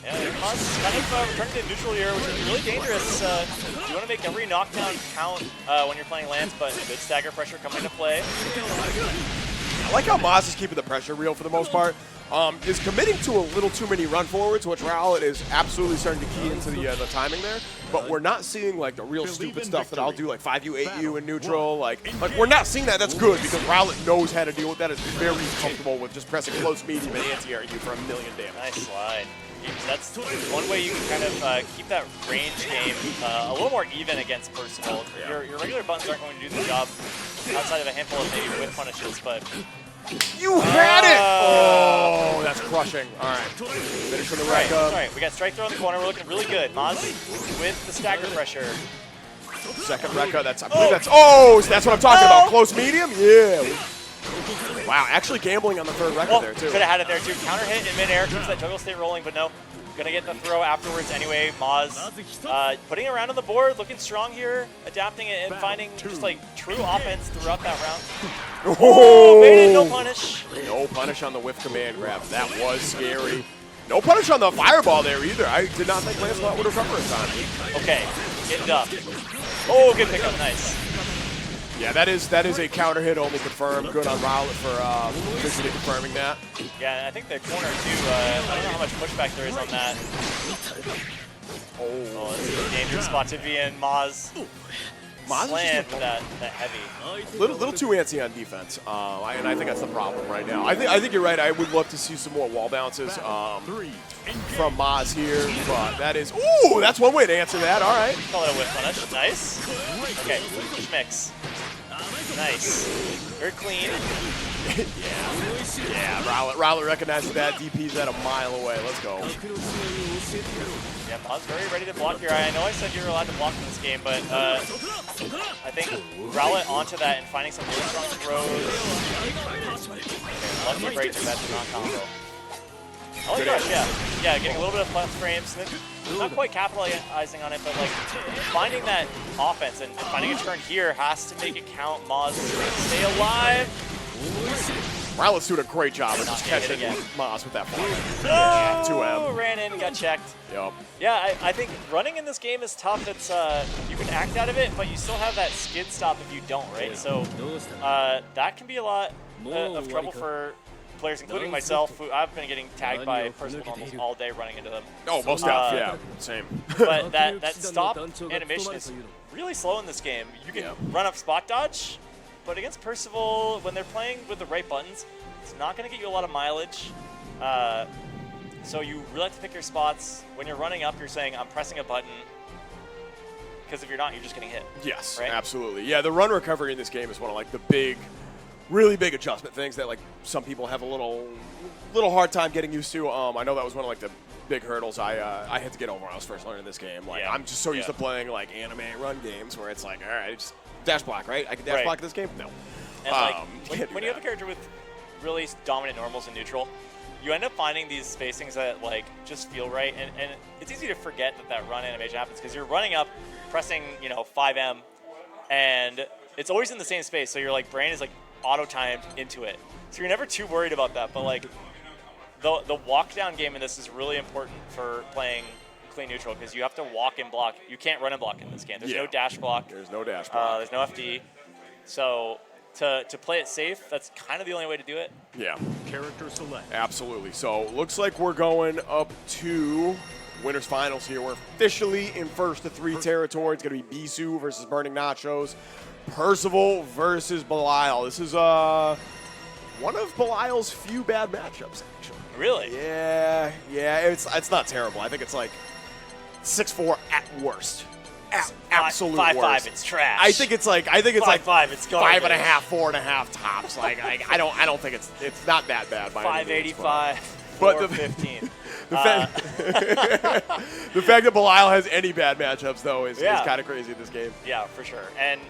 Yeah, Mozz is kind of returning to neutral here, which is really dangerous. You want to make every knockdown count when you're playing Lance, but good stagger pressure coming into play. I like how Mozz is keeping the pressure real for the most part. Is committing to a little too many run forwards, which Rowlet is absolutely starting to key into the timing there. But we're not seeing like the real stupid stuff that I'll do, like 5U, 8U in neutral. Like we're not seeing that. That's good because Rowlet knows how to deal with that. Is very comfortable with just pressing close, medium, and anti-air you for 1,000,000 damage. Nice slide. That's one way you can kind of keep that range game a little more even against Percival. Yeah. Your regular buttons aren't going to do the job outside of a handful of maybe whiff punishes, but You had it! Oh, that's crushing. All right. Finishing the rack up. All right, we got strike throw in the corner. We're looking really good. Mozz with the stagger pressure. Second Rekka, I believe that's what I'm talking about. Close medium? Yeah. Wow, actually gambling on the third Rekka there, too. Could have had it there, too. Counter hit in midair, keeps that juggle state rolling, but no. Gonna get the throw afterwards anyway. Mozz putting it around on the board, looking strong here, adapting it and finding just like true offense throughout that round. Oh, made it, no punish. No punish on the whiff command grab. That was scary. No punish on the fireball there either. I did not think Lancelot would recover in time. Okay, getting up. Oh, good pickup, nice. Yeah, that is a counter hit only confirmed. Good on Rowlet for visually confirming that. Yeah, and I think the corner too, I don't know how much pushback there is on that. Oh, this is a dangerous spot to be in. Mozz slammed with that heavy. Little too antsy on defense, and I think that's the problem right now. I think you're right. I would love to see some more wall bounces from Mozz here, but that is, ooh, that's one way to answer that. All right. Call it a whiff punish. Nice. Okay, push mix. Nice. Very clean. Yeah, Rowlet recognizes that. DP's at a mile away. Let's go. Yeah, Mozz very ready to block here. I know I said you were allowed to block in this game, but I think Rowlet onto that and finding some really strong throws. Okay, lucky break to that non-combo. I like that, yeah, getting a little bit of plus frames. And then not quite capitalizing on it, but like finding that offense and finding a turn here has to make it count. Mozz stay alive. Rowlet's doing a great job of just catching Mozz with that fire. Oh, 2M. Ran in, got checked. Yep. Yeah, I think running in this game is tough. It's you can act out of it, but you still have that skid stop if you don't, right? Yeah. So that can be a lot of trouble for players, including myself, who I've been getting tagged by Percival almost all day running into them. Oh, most definitely, yeah, same. But that stop animation is really slow in this game. You can run up spot dodge, but against Percival, when they're playing with the right buttons, it's not going to get you a lot of mileage. So you really have to pick your spots. When you're running up, you're saying, I'm pressing a button, because if you're not, you're just getting hit. Yes, right? Absolutely. Yeah, the run recovery in this game is one of like the big, really big adjustment things that like some people have a little hard time getting used to. I know that was one of like the big hurdles I had to get over when I was first learning this game. Like I'm just so used to playing like anime run games where it's like, all right, just dash block, right? I can dash block this game? No. And when you have a character with really dominant normals and neutral, you end up finding these spacings that like just feel right, and it's easy to forget that run animation happens because you're running up, pressing 5M, and it's always in the same space. So your like brain is like auto-timed into it, so you're never too worried about that. But like the walk down game in this is really important for playing clean neutral because you have to walk and block. You can't run and block in this game. There's no dash block. There's no dash block. There's no FD. So to play it safe, that's kind of the only way to do it. Yeah. Character select. Absolutely. So looks like we're going up to winners finals here. We're officially in first to 3 territory. It's going to be Beesu versus BurningNachos. Percival versus Belial. This is one of Belial's few bad matchups, actually. Really? Yeah. It's not terrible. I think it's like 6-4 at worst. absolute 5-5, worst. it's trash. I think it's like 5-5, it's garbage. 5.5, 4.5 tops. Like I don't think it's not that bad by any means, 585, but 415. the fact that Belial has any bad matchups though is kind of crazy in this game. Yeah, for sure. And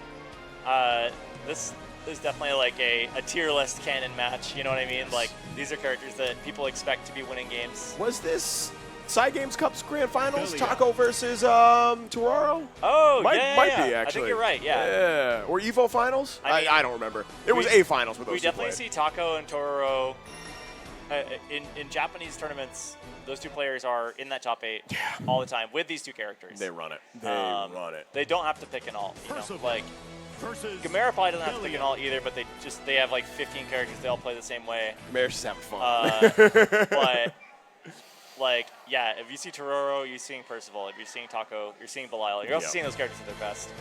this is definitely like a tier list canon match. You know what I mean? Like these are characters that people expect to be winning games. Was this Cygames Cup's Grand Finals? Taco versus Tororo? Oh, might be, actually. I think you're right, yeah. Yeah. Or EVO Finals? I don't remember. It was A Finals with those We definitely see Taco and Tororo. In Japanese tournaments, those two players are in that top 8 all the time with these two characters. They run it. They run it. They don't have to pick an alt, you know? Like, Gamera probably doesn't have to pick an alt either, but they have like 15 characters. They all play the same way. Gamera's just having fun. But like, yeah, if you see Tororo, you're seeing Percival. If you're seeing Taco, you're seeing Belial. You're also seeing those characters at their best.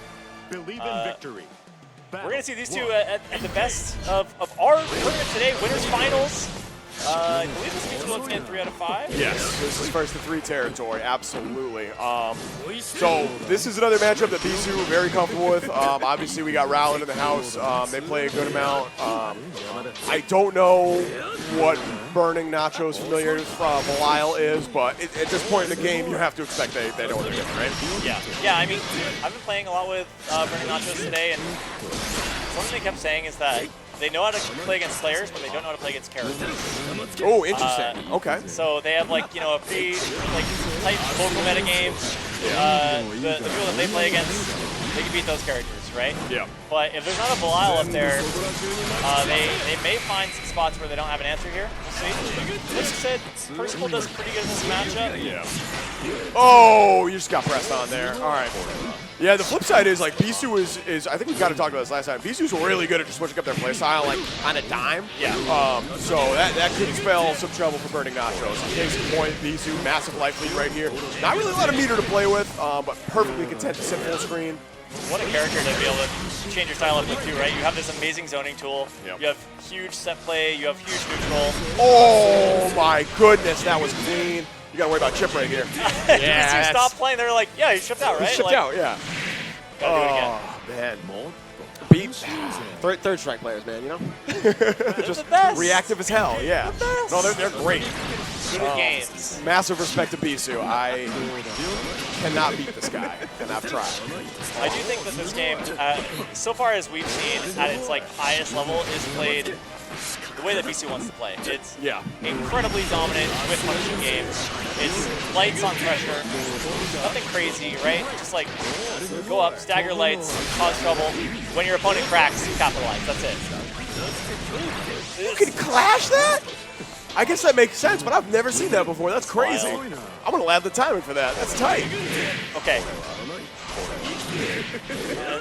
Believe in victory. We're going to see these two at the best of our tournament today, winners finals. I believe this means we'll get 3 out of 5. Yes, this is first to 3 territory, absolutely. So this is another matchup that Beesu very comfortable with. Obviously, we got Rowlet in the house. They play a good amount. I don't know what BurningNachos familiar with Belial is, but at this point in the game, you have to expect they know what they're doing, right? Yeah. I mean, I've been playing a lot with BurningNachos today, and something they kept saying is that they know how to play against players, but they don't know how to play against characters. Oh, interesting. Okay. So they have like, you know, a pretty tight local meta game. The people that they play against, they can beat those characters, right? Yeah. But if there's not a Belial up there, they may find some spots where they don't have an answer here. We'll see. Like you said, Percival does pretty good in this matchup. Yeah. Oh, you just got pressed on there. All right. Yeah, the flip side is like Beesu is I think we got to talk about this last time. Beesu's really good at just switching up their play style like on a dime. Yeah. So that could spell some trouble for BurningNachos. Case in point, Beesu, massive life lead right here. Not really a lot of meter to play with, but perfectly content to sit full screen. What a character to be able to change your style up with too, right? You have this amazing zoning tool. Yep. You have huge set play. You have huge neutral. Oh my goodness, that was clean. You gotta worry about chip right here. Yeah. You stop playing, they're like, yeah, he's shipped out, right? He's shipped out, yeah. Gotta do it again. Man. Beat third strike players, man, you know? Just reactive as hell, yeah. No, they're great. Good at games. Massive respect to Beesu. I cannot beat this guy, and I've tried. I do think that this game, so far as we've seen at its like highest level, is played the way that Beesu wants to play. It's incredibly dominant with punching games. It's lights on pressure. Nothing crazy, right? Just like go up, stagger lights, cause trouble. When your opponent cracks, you capitalize. That's it. You can clash that? I guess that makes sense, but I've never seen that before. That's crazy. I'm going to lab the timing for that. That's tight. Okay.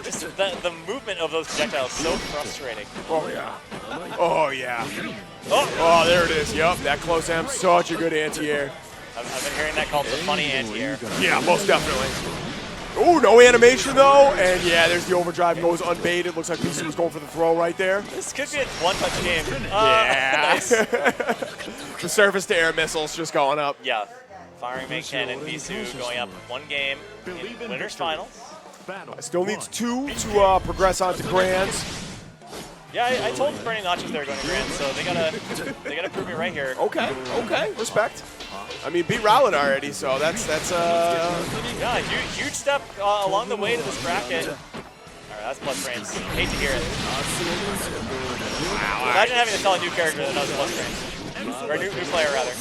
Just the movement of those projectiles is so frustrating. Oh, yeah. Oh, yeah. Oh, there it is. Yup, that close M, such a good anti-air. I've been hearing that called the funny anti-air. Yeah, most definitely. Oh, no animation, though. And, yeah, there's the overdrive. Goes unbaited. Looks like Beesu was going for the throw right there. This could be a one-touch game. Yeah. Nice. The surface-to-air missiles just going up. Yeah. Firing main cannon, Beesu going up 1 game in winners finals. Still needs 2 to progress on to Grands. Yeah, I told BurningNachos they were going to Grands, so they gotta prove me right here. Okay, respect. I mean, beat Rowlet already, so that's yeah, huge step along the way to this bracket. All right, that's plus frames. Hate to hear it. Wow. Imagine having to tell a new character that knows plus frames. Or a new player, rather.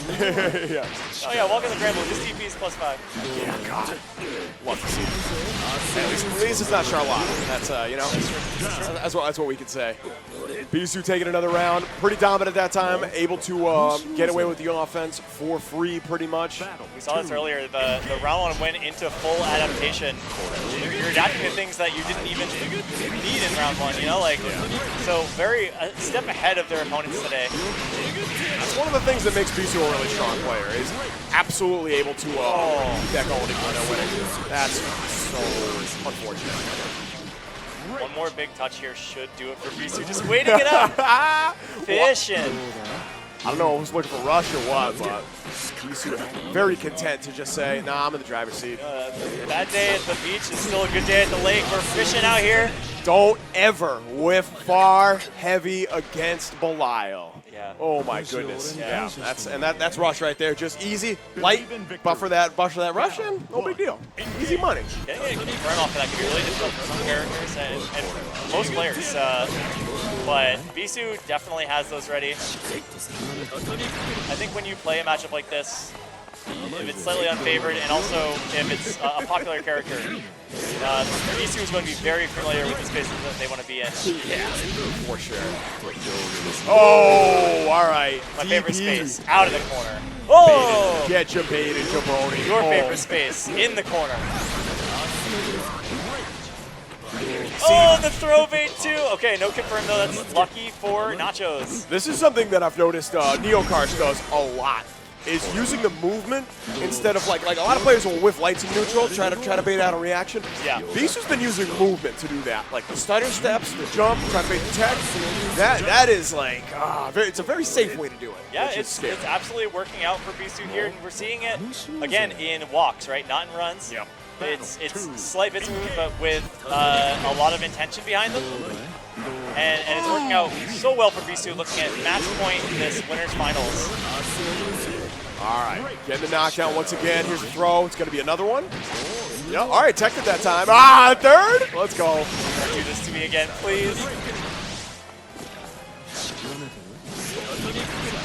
Yeah. Oh yeah, welcome to Granblue. This TP is +5. Yeah, God. Love to see it. At least it's not Charlotte. That's, you know, that's what we can say. Beesu taking another round. Pretty dominant at that time. Able to get away with the offense for free, pretty much. We saw this earlier. The round 1 went into full adaptation. You're adapting to things that you didn't even need in round 1, you know? Like, so very a step ahead of their opponents today. That's one of the things that makes Beesu a really strong player, is absolutely able to keep that going and winning. That's so unfortunate. One more big touch here should do it for Beesu. Just waiting it up. Fishing. I don't know if I was looking for rush or what, but Beesu very content to just say, nah, I'm in the driver's seat. Bad day at the beach is still a good day at the lake. We're fishing out here. Don't ever whiff far heavy against Belial. Yeah. Oh my goodness. Yeah. That's rush right there. Just easy, light, buffer that rush in. No big deal. Easy money. Getting a burn off of that can be really difficult for some characters and most players. But Beesu definitely has those ready. I think when you play a matchup like this, if it's slightly unfavored and also if it's a popular character, Beesu is going to be very familiar with the spaces that they want to be in. Yeah, for sure. Oh, all right. My favorite space, out of the corner. Oh! Get your bait and jabroni. Your favorite space, in the corner. Oh, the throw bait too. Okay, no confirm though. That's lucky for Nachos. This is something that I've noticed Neokarch does a lot. Is using the movement instead of like a lot of players will whiff lights and neutral, try to bait out a reaction. Yeah. Beesu's been using movement to do that, like the stutter steps, the jump, try to bait the tech. That is like it's a very safe way to do it. Yeah, it's absolutely working out for Beesu here, and we're seeing it again in walks, right? Not in runs. Yep. It's slight bits of movement, but with a lot of intention behind them. And it's working out so well for Beesu, looking at match point in this winners finals. All right, getting the knockdown once again. Here's the throw. It's going to be another one. Yeah, all right, teched it that time. Third. Let's go. Do this to me again, please.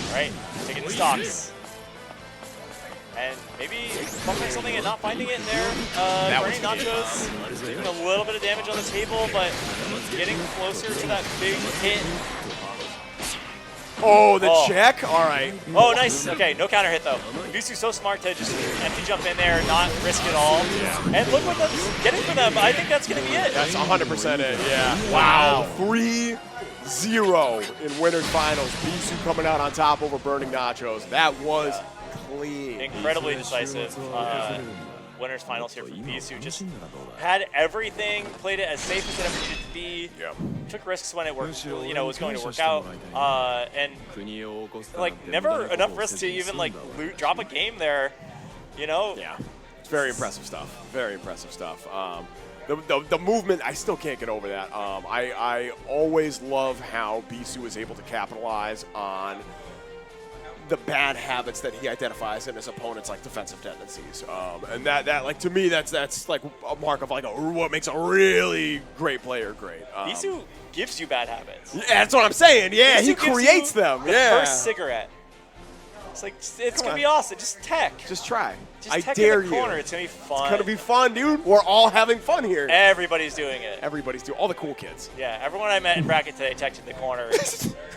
All right, taking the stocks. And maybe buffering something and not finding it in there. BurningNachos doing a little bit of damage on the table, but getting closer to that big hit. Oh, the check? All right. Oh, nice. Okay, no counter hit, though. Beesu's so smart to just empty jump in there, not risk it all. Yeah. And look what that's getting for them. I think that's going to be it. That's 100% it, yeah. Wow. 3-0 in winners finals. Beesu coming out on top over BurningNachos. That was clean. Incredibly decisive. Winners finals here for Beesu. Just had everything, played it as safe as it ever needed to be. Yep. Took risks when it worked, was going to work out, and like never enough risk to even like drop a game there, Yeah, it's very impressive stuff. Very impressive stuff. The movement, I still can't get over that. I always love how Beesu is able to capitalize on the bad habits that he identifies in his opponent's like defensive tendencies, and that like to me that's like a mark of like what makes a really great player great. Beesu gives you bad habits. Yeah, that's what I'm saying. Yeah, Beesu he creates them. The first cigarette. It's like it's gonna be awesome. Just tech. Just try. Just I tech dare in the corner. you. It's gonna be fun. It's gonna be fun, dude. We're all having fun here. Everybody's doing it. Everybody's doing. All the cool kids. Yeah, everyone I met in bracket today teched in the corner.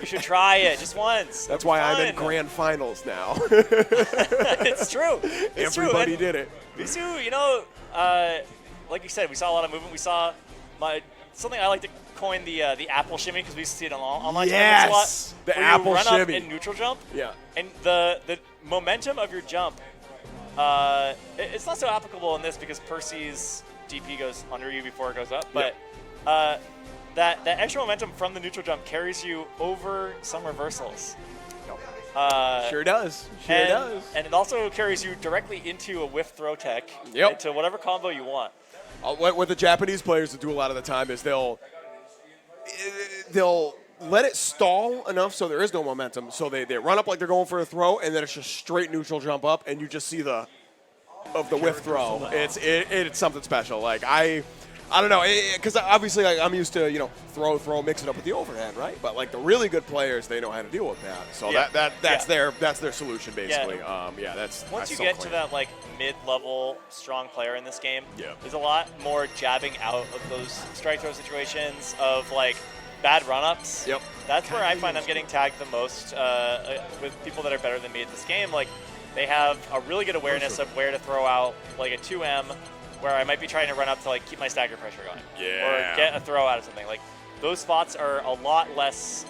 You should try it just once. That's why I'm in grand finals now. It's true. It's Everybody true. did it. Beesu, like you said, we saw a lot of movement. We saw something I like to coin the apple shimmy because we see it on online tournaments a lot. The where apple you run shimmy. Up and neutral jump. Yeah. And the momentum of your jump, it's not so applicable in this because Percy's DP goes under you before it goes up, but that extra momentum from the neutral jump carries you over some reversals. Sure does. Sure does. And it also carries you directly into a whiff throw tech, into whatever combo you want. What the Japanese players do a lot of the time is they'll let it stall enough so there is no momentum, so they run up like they're going for a throw, and then it's just straight neutral jump up, and you just see the whiff throw. It's something special. Like I don't know, because obviously like, I'm used to throw, mix it up with the overhead, right? But like the really good players, they know how to deal with that. So that's their solution basically. That's once you so get clean. to that like mid-level strong player in this game, Yeah. there's a lot more jabbing out of those strike throw situations of like bad run-ups. Yep. That's where I find I'm getting tagged the most with people that are better than me at this game. Like they have a really good awareness of where to throw out like a 2M where I might be trying to run up to like keep my stagger pressure going. Yeah. Or get a throw out of something. Like those spots are a lot less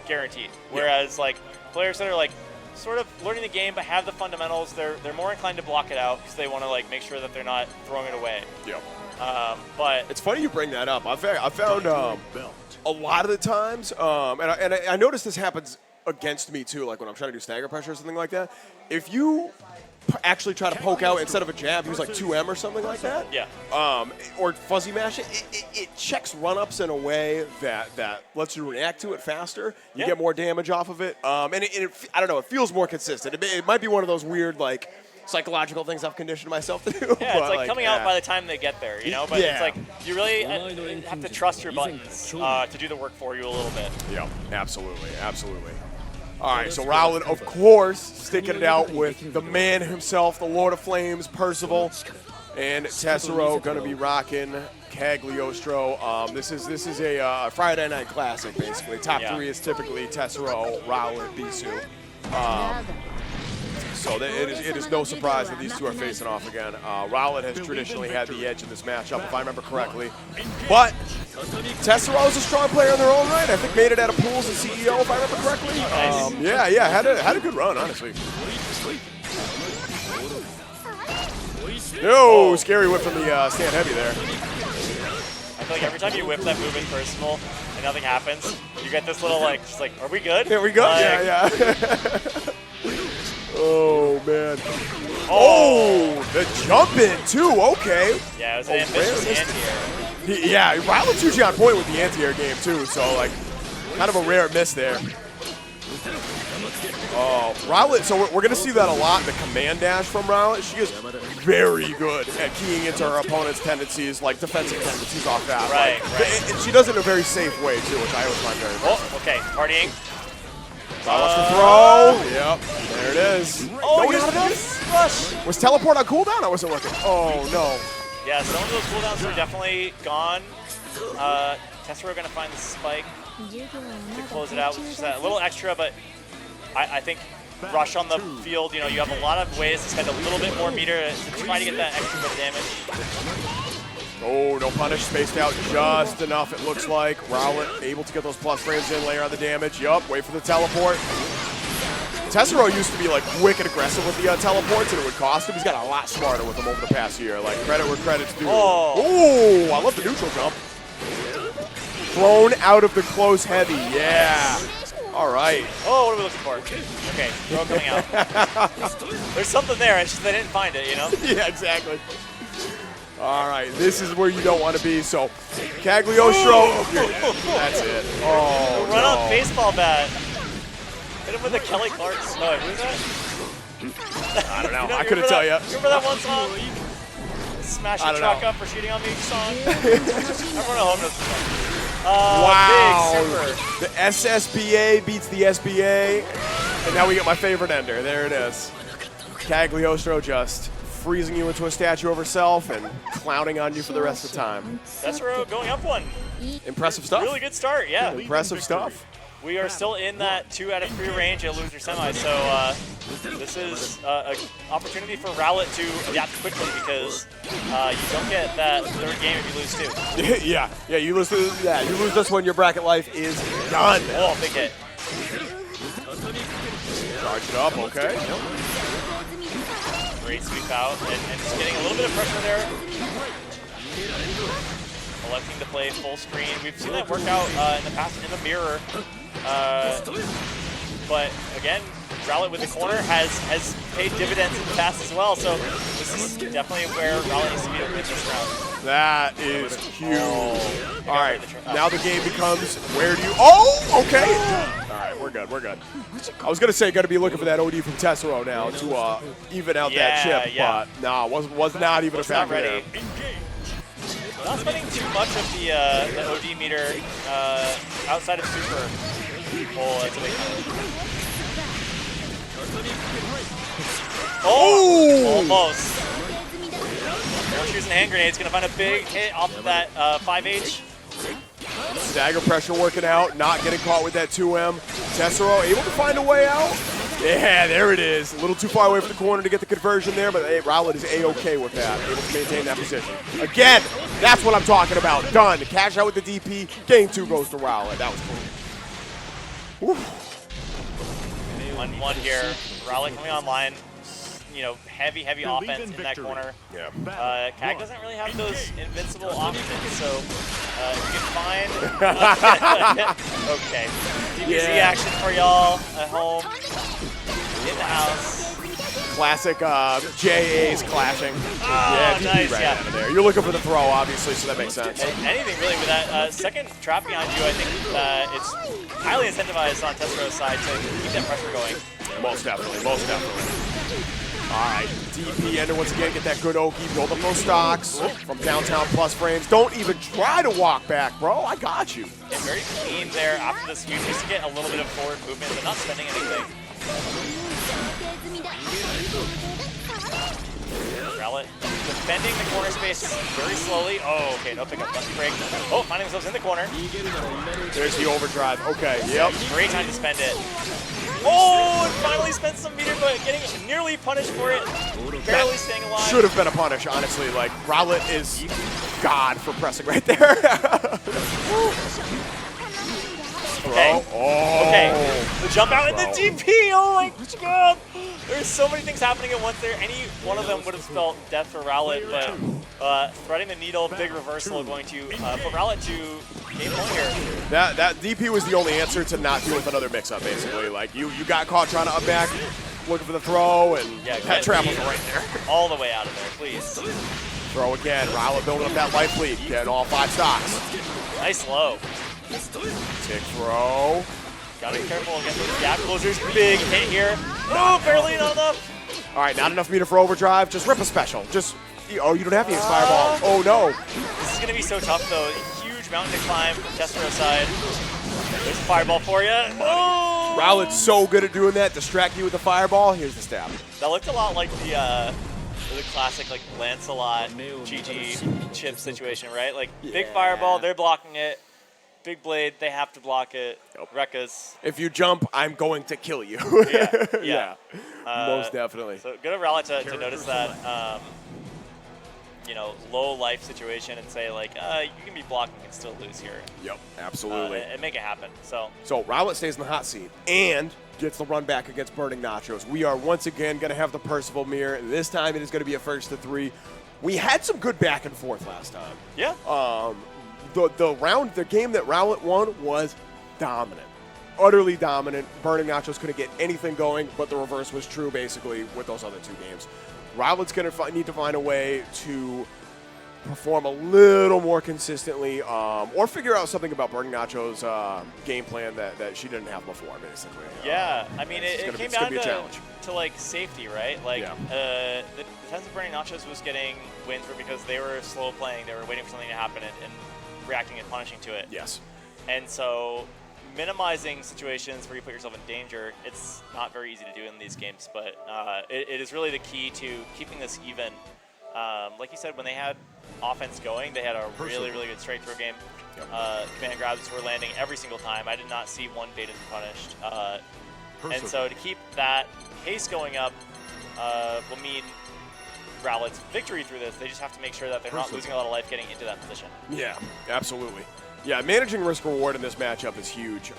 guaranteed. Whereas like players that are like sort of learning the game but have the fundamentals, they're more inclined to block it out because they want to like make sure that they're not throwing it away. Yep. But it's funny you bring that up. I found a lot of the times, and I noticed this happens against me too, like when I'm trying to do stagger pressure or something like that. If you actually try to poke out instead of a jab, use like 2M or something like that. Yeah. Or fuzzy mash it. It checks run-ups in a way that lets you react to it faster. You get more damage off of it. And I don't know, it feels more consistent. It might be one of those weird like psychological things I've conditioned myself to do. Yeah, it's like coming out by the time they get there, you know? But it's like you really have to trust your buttons to do the work for you a little bit. Yeah, absolutely, absolutely. All right, so Rowlet, of course, sticking it out with the man himself, the Lord of Flames, Percival, and Tessiro going to be rocking Cagliostro. This is a Friday Night Classic, basically. Top 3 is typically Tessiro, Rowlet, Beesu. So it is no surprise that these two are facing off again. Rowlet has traditionally had the edge in this matchup, if I remember correctly. But Tessiro is a strong player in their own right. I think made it out of pools as CEO, if I remember correctly. Yeah, had a good run, honestly. No, scary whip from the stand heavy there. I feel like every time you whip that move in personal and nothing happens, you get this little like, just like, are we good? There we go. Yeah. Oh, man. Oh, the jump in, too. Okay. Yeah, it was an ambitious anti-air. Yeah, Rowlet's usually on point with the anti-air game, too. So, like, kind of a rare miss there. Oh, Rowlet, so we're going to see that a lot, the command dash from Rowlet. She is very good at keying into her opponent's tendencies, like defensive tendencies off that. Right. And she does it in a very safe way, too, which I always find very important. Oh, okay, partying. Wants to throw. Yep, there it is. Oh, no, not enough. Rush. Was teleport on cooldown? I wasn't looking. Oh, no. Yeah, some of those cooldowns are definitely gone. Tessiro going to find the spike to close it out, which is that little extra, but I think rush on the field, you know, you have a lot of ways to spend a little bit more meter to try to get that extra bit of damage. Oh, no punish, spaced out just enough, it looks like. Rowlet able to get those plus frames in, layer on the damage. Yup, wait for the teleport. Tessiro used to be like wicked aggressive with the teleports, and it would cost him. He's got a lot smarter with them over the past year. Like, credit where credit's due. Oh, I love the neutral jump. Thrown out of the close heavy, yeah. All right. Oh, what are we looking for? Okay, throw coming out. There's something there, it's just they didn't find it, you know? Yeah, exactly. All right, this is where you don't want to be. So, Cagliostro, that's it. Oh, run out baseball bat. Hit him with the Kelly Clarkson. No, who's that? I don't know. I couldn't tell you. Remember that one song? Smash your truck up for cheating on me song? Everyone at home knows the song. Wow. Big super. The SSBA beats the SBA. And now we get my favorite ender. There it is. Cagliostro just freezing you into a statue of herself and clowning on you for the rest of the time. Tessiro going up one. Impressive stuff. Really good start, yeah. Impressive stuff. We are still in that 2 out of 3 range at loser semi, so this is an opportunity for Rowlet to adapt quickly because you don't get that third game if you lose 2. Yeah, you lose this one, your bracket life is done. Oh, big hit. Charge it up, okay. Great sweep out, and just getting a little bit of pressure there. Electing to play full screen. We've seen that work out in the past in the mirror. But again, Rowlet with the corner has paid dividends in the past as well. So this is definitely where Rowlet needs to be to win this round. That is huge. All right, now the game becomes where do you? Oh, okay. All right, we're good. I was gonna say, gotta be looking for that OD from Tessiro now to even out that chip, but no, was not even a factor there. Not spending too much of the OD meter outside of super. Oh, that's a big one. Oh, almost. More using hand grenades, gonna find a big hit off of that 5H. Stagger pressure working out, not getting caught with that 2M. Tessiro able to find a way out. Yeah, there it is. A little too far away from the corner to get the conversion there, but hey, Rowlet is A-okay with that, able to maintain that position. Again, that's what I'm talking about. Done. Cash out with the DP. Game 2 goes to Rowlet. That was cool. 1-1 here. Rowlet coming online. you know, heavy offense in that corner. Yeah. Kag doesn't really have those invincible options, so if you can find... okay. DBZ action for y'all at home, in the house. Classic JAs clashing. Oh, DP nice, right out of there. You're looking for the throw, obviously, so that makes sense. Anything really with that. Second trap behind you, I think it's highly incentivized on Tessiro's side to keep that pressure going. Most definitely, most definitely. All right, DP ender once again, get that good Oki, build up those stocks from downtown plus frames. Don't even try to walk back, bro. I got you. And very clean there after the sweep, just to get a little bit of forward movement, but not spending anything. Rowlet defending the corner space very slowly. Oh, okay, no pickup, lucky break. Oh, finding themselves in the corner. There's the overdrive. Okay, yep. Great time to spend it. Oh, and finally spent some meter, but getting nearly punished for it. Barely staying alive. Should have been a punish, honestly. Like, Rowlet is God for pressing right there. Okay. Oh. Okay. The jump out and the DP. Oh my god. There's so many things happening at once there. Any one of them would have spelled death for Rowlet, but threading the needle, big reversal, going to put Rowlet to game one here. That DP was the only answer to not deal with another mix-up, basically. Like, you got caught trying to up back, looking for the throw, and that trap was right there. All the way out of there, please. Throw again. Rowlet building up that life lead, getting all 5 stocks. Nice low. Tick throw. Gotta be careful against those gap closers. Big hit here. No, barely not enough. All right, not enough meter for overdrive. Just rip a special. Just, oh, you don't have the fireball. Oh, no. This is gonna be so tough, though. Huge mountain to climb from Tessiro's side. There's a fireball for you. Oh! Rowlet's so good at doing that. Distract you with the fireball. Here's the stab. That looked a lot like the classic, like, Lancelot GG chip situation, right? Like, big fireball, they're blocking it. Big blade, they have to block it. Yep. Rekkas. If you jump, I'm going to kill you. Yeah. Most definitely. So good of Rowlet to notice that, you know, low life situation and say, like, you can be blocking and still lose here. Yep, absolutely. And make it happen. So Rowlet stays in the hot seat and gets the run back against BurningNachos. We are once again going to have the Percival mirror. This time it is going to be a first to 3. We had some good back and forth last time. Yeah. The game that Rowlet won was dominant. Utterly dominant. BurningNachos couldn't get anything going, but the reverse was true basically with those other 2 games. Rowlet's going to need to find a way to perform a little more consistently, or figure out something about BurningNachos' game plan that she didn't have before, basically. Yeah, I mean, it came down to like safety, right? Like the defense of BurningNachos was getting wins because they were slow playing, they were waiting for something to happen and reacting and punishing to it. Yes. And so minimizing situations where you put yourself in danger, it's not very easy to do in these games, but it is really the key to keeping this even. Like you said, when they had offense going, they had a really good straight-through game. Command grabs were landing every single time. I did not see one baited and punished. And so to keep that pace going up will mean Rowlet's victory through this. They just have to make sure that they're not losing a lot of life getting into that position. Yeah, absolutely. Yeah, managing risk-reward in this matchup is huge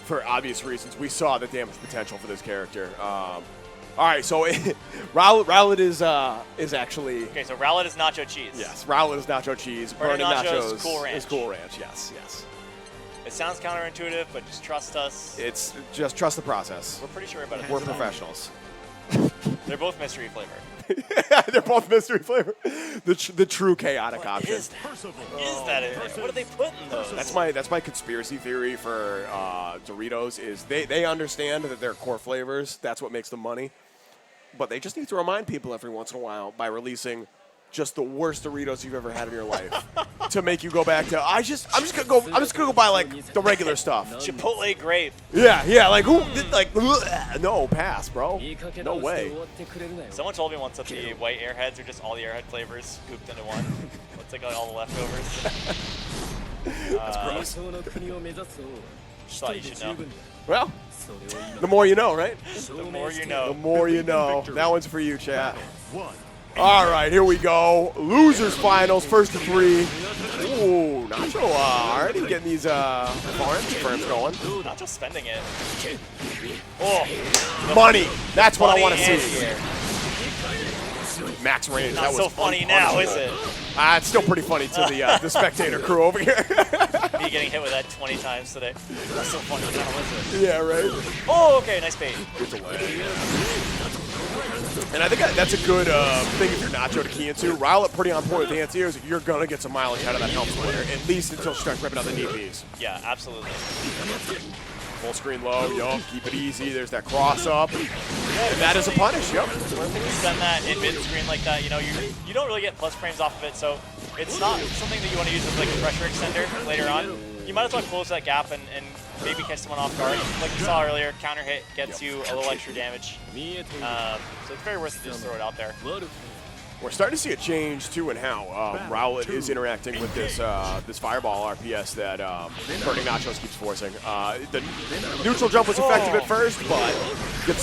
for obvious reasons. We saw the damage potential for this character. All right, so Rowlet is actually... Okay, so Rowlet is nacho cheese. Yes, Rowlet is nacho cheese. BurningNachos is Cool Ranch, yes. It sounds counterintuitive, but just trust us. It's just trust the process. We're pretty sure about it. We're professionals. They're both mystery flavor. They're both mystery flavor. The true chaotic option. What is that in there? What do they put in those? That's my conspiracy theory for Doritos is they understand that they're core flavors. That's what makes them money. But they just need to remind people every once in a while by releasing just the worst Doritos you've ever had in your life to make you go back to I'm just gonna go buy like the regular stuff. Chipotle grape. Yeah, like who like no pass, bro. No way. Someone told me once that the white Airheads are just all the Airhead flavors scooped into one. It's like all the leftovers. That's gross. Just thought you should know. Well, the more you know, right? The more you know. The more you know. That one's for you, chat. All right, here we go. Losers finals, first to 3. Ooh, Nacho already getting these firms going. Nacho spending it. Oh, money. That's what I want to see. Here. max range. Not That was so funny now, is it? It's still pretty funny to the spectator crew over here. Me getting hit with that 20 times today. Not so funny now, is it? Yeah, right. Oh, okay, nice bait. Good delay. And I think that's a good thing if you're Nacho to key into. Rowlet pretty on point with the anti-airs. You're going to get some mileage out of that help splitter, at least until she starts ripping out the DPs. Yeah, absolutely. Full screen low, yup, keep it easy. There's that cross up. And that is a punish, yup. When you spend that in mid-screen like that, you know, you don't really get plus frames off of it, so it's not something that you want to use as like a pressure extender later on. You might as well close that gap and maybe catch someone off guard. Like you saw earlier, counter hit gets you a little extra damage. So it's very worth it to just throw it out there. We're starting to see a change too in how Rowlet is interacting with this this fireball RPS that BurningNachos keeps forcing. The neutral jump was effective at first, but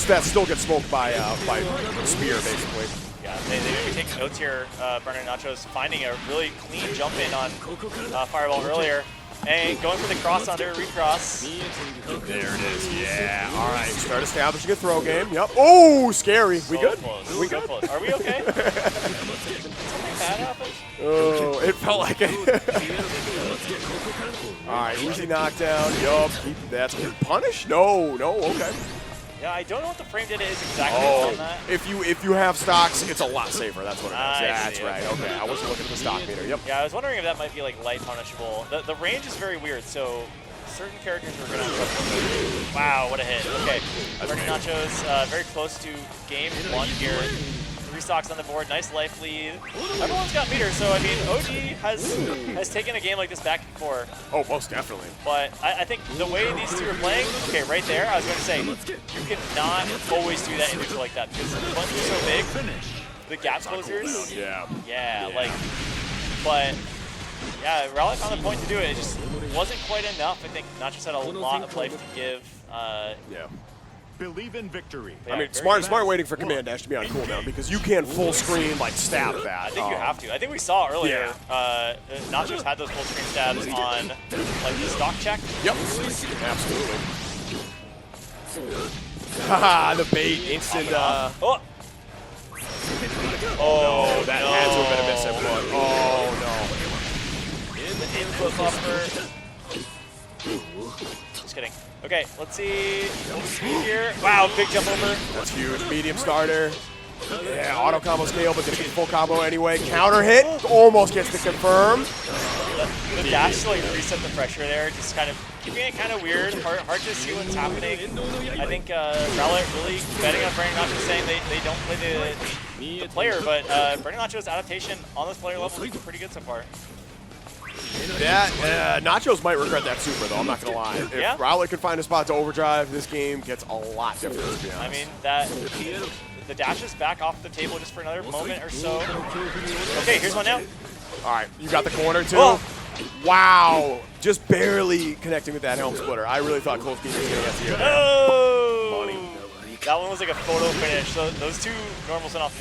that still gets smoked by spear basically. Yeah, they maybe take notes here. BurningNachos finding a really clean jump in on fireball earlier. And going for the cross under, recross. There it is, yeah. All right, start establishing a throw game. Yep. Oh, scary. We good? Close. We so good? Close. Are we okay? Something bad happened? Oh, it felt like it. All right, easy knockdown. Yup. That's a punish? No, okay. Yeah, I don't know what the frame data is exactly on that. If you have stocks, it's a lot safer. That's what it is. Yeah, that's see, right. Okay, I wasn't looking at the stock meter. Yep. Yeah, I was wondering if that might be like light punishable. The range is very weird, so certain characters are going to have trouble. Wow, what a hit. Okay, BurningNachos very close to game 1 here. 3 stocks on the board, nice life lead. Everyone's got meters, so I mean, OG has taken a game like this back before. Oh, most definitely. But I think the way these two are playing, okay, right there, I was going to say, you cannot always do that in neutral like that, because the buttons are so big, the gap closers. Yeah, like, but yeah, Rowlet found the point to do it. It just wasn't quite enough. I think Nachos had a lot of life to give. Yeah. Believe in victory. Yeah, I mean, smart waiting for command dash to be on cooldown because you can full screen like stab that. I think you have to. I think we saw earlier, Nachos had those full screen stabs on like the stock check. Yep. Absolutely. Haha, the bait, instant. Oh, That had to have been a misinput. Oh the input buffer. Just kidding. Okay, let's see. Here. Wow, big jump over. no. That's huge. Medium starter. Yeah, auto combo scale, but gonna get full combo anyway. Counter hit. Almost gets the confirm. The dash to like reset the pressure there, just kind of keeping it kind of weird. Hard to see what's happening. I think Rowlet really betting on BurningNachos, saying they don't play the player, but BurningNachos adaptation on this player level is pretty good so far. That Nachos might regret that super though. I'm not gonna lie. If Rowlet could find a spot to overdrive, this game gets a lot different. To be honest. I mean the dash is back off the table just for another moment or so. Okay, here's one now. All right, you got the corner too. Oh. Wow, just barely connecting with that helm splitter. I really thought Close Beam was gonna get to you there. Oh! Money. That one was like a photo finish. So those two normals went off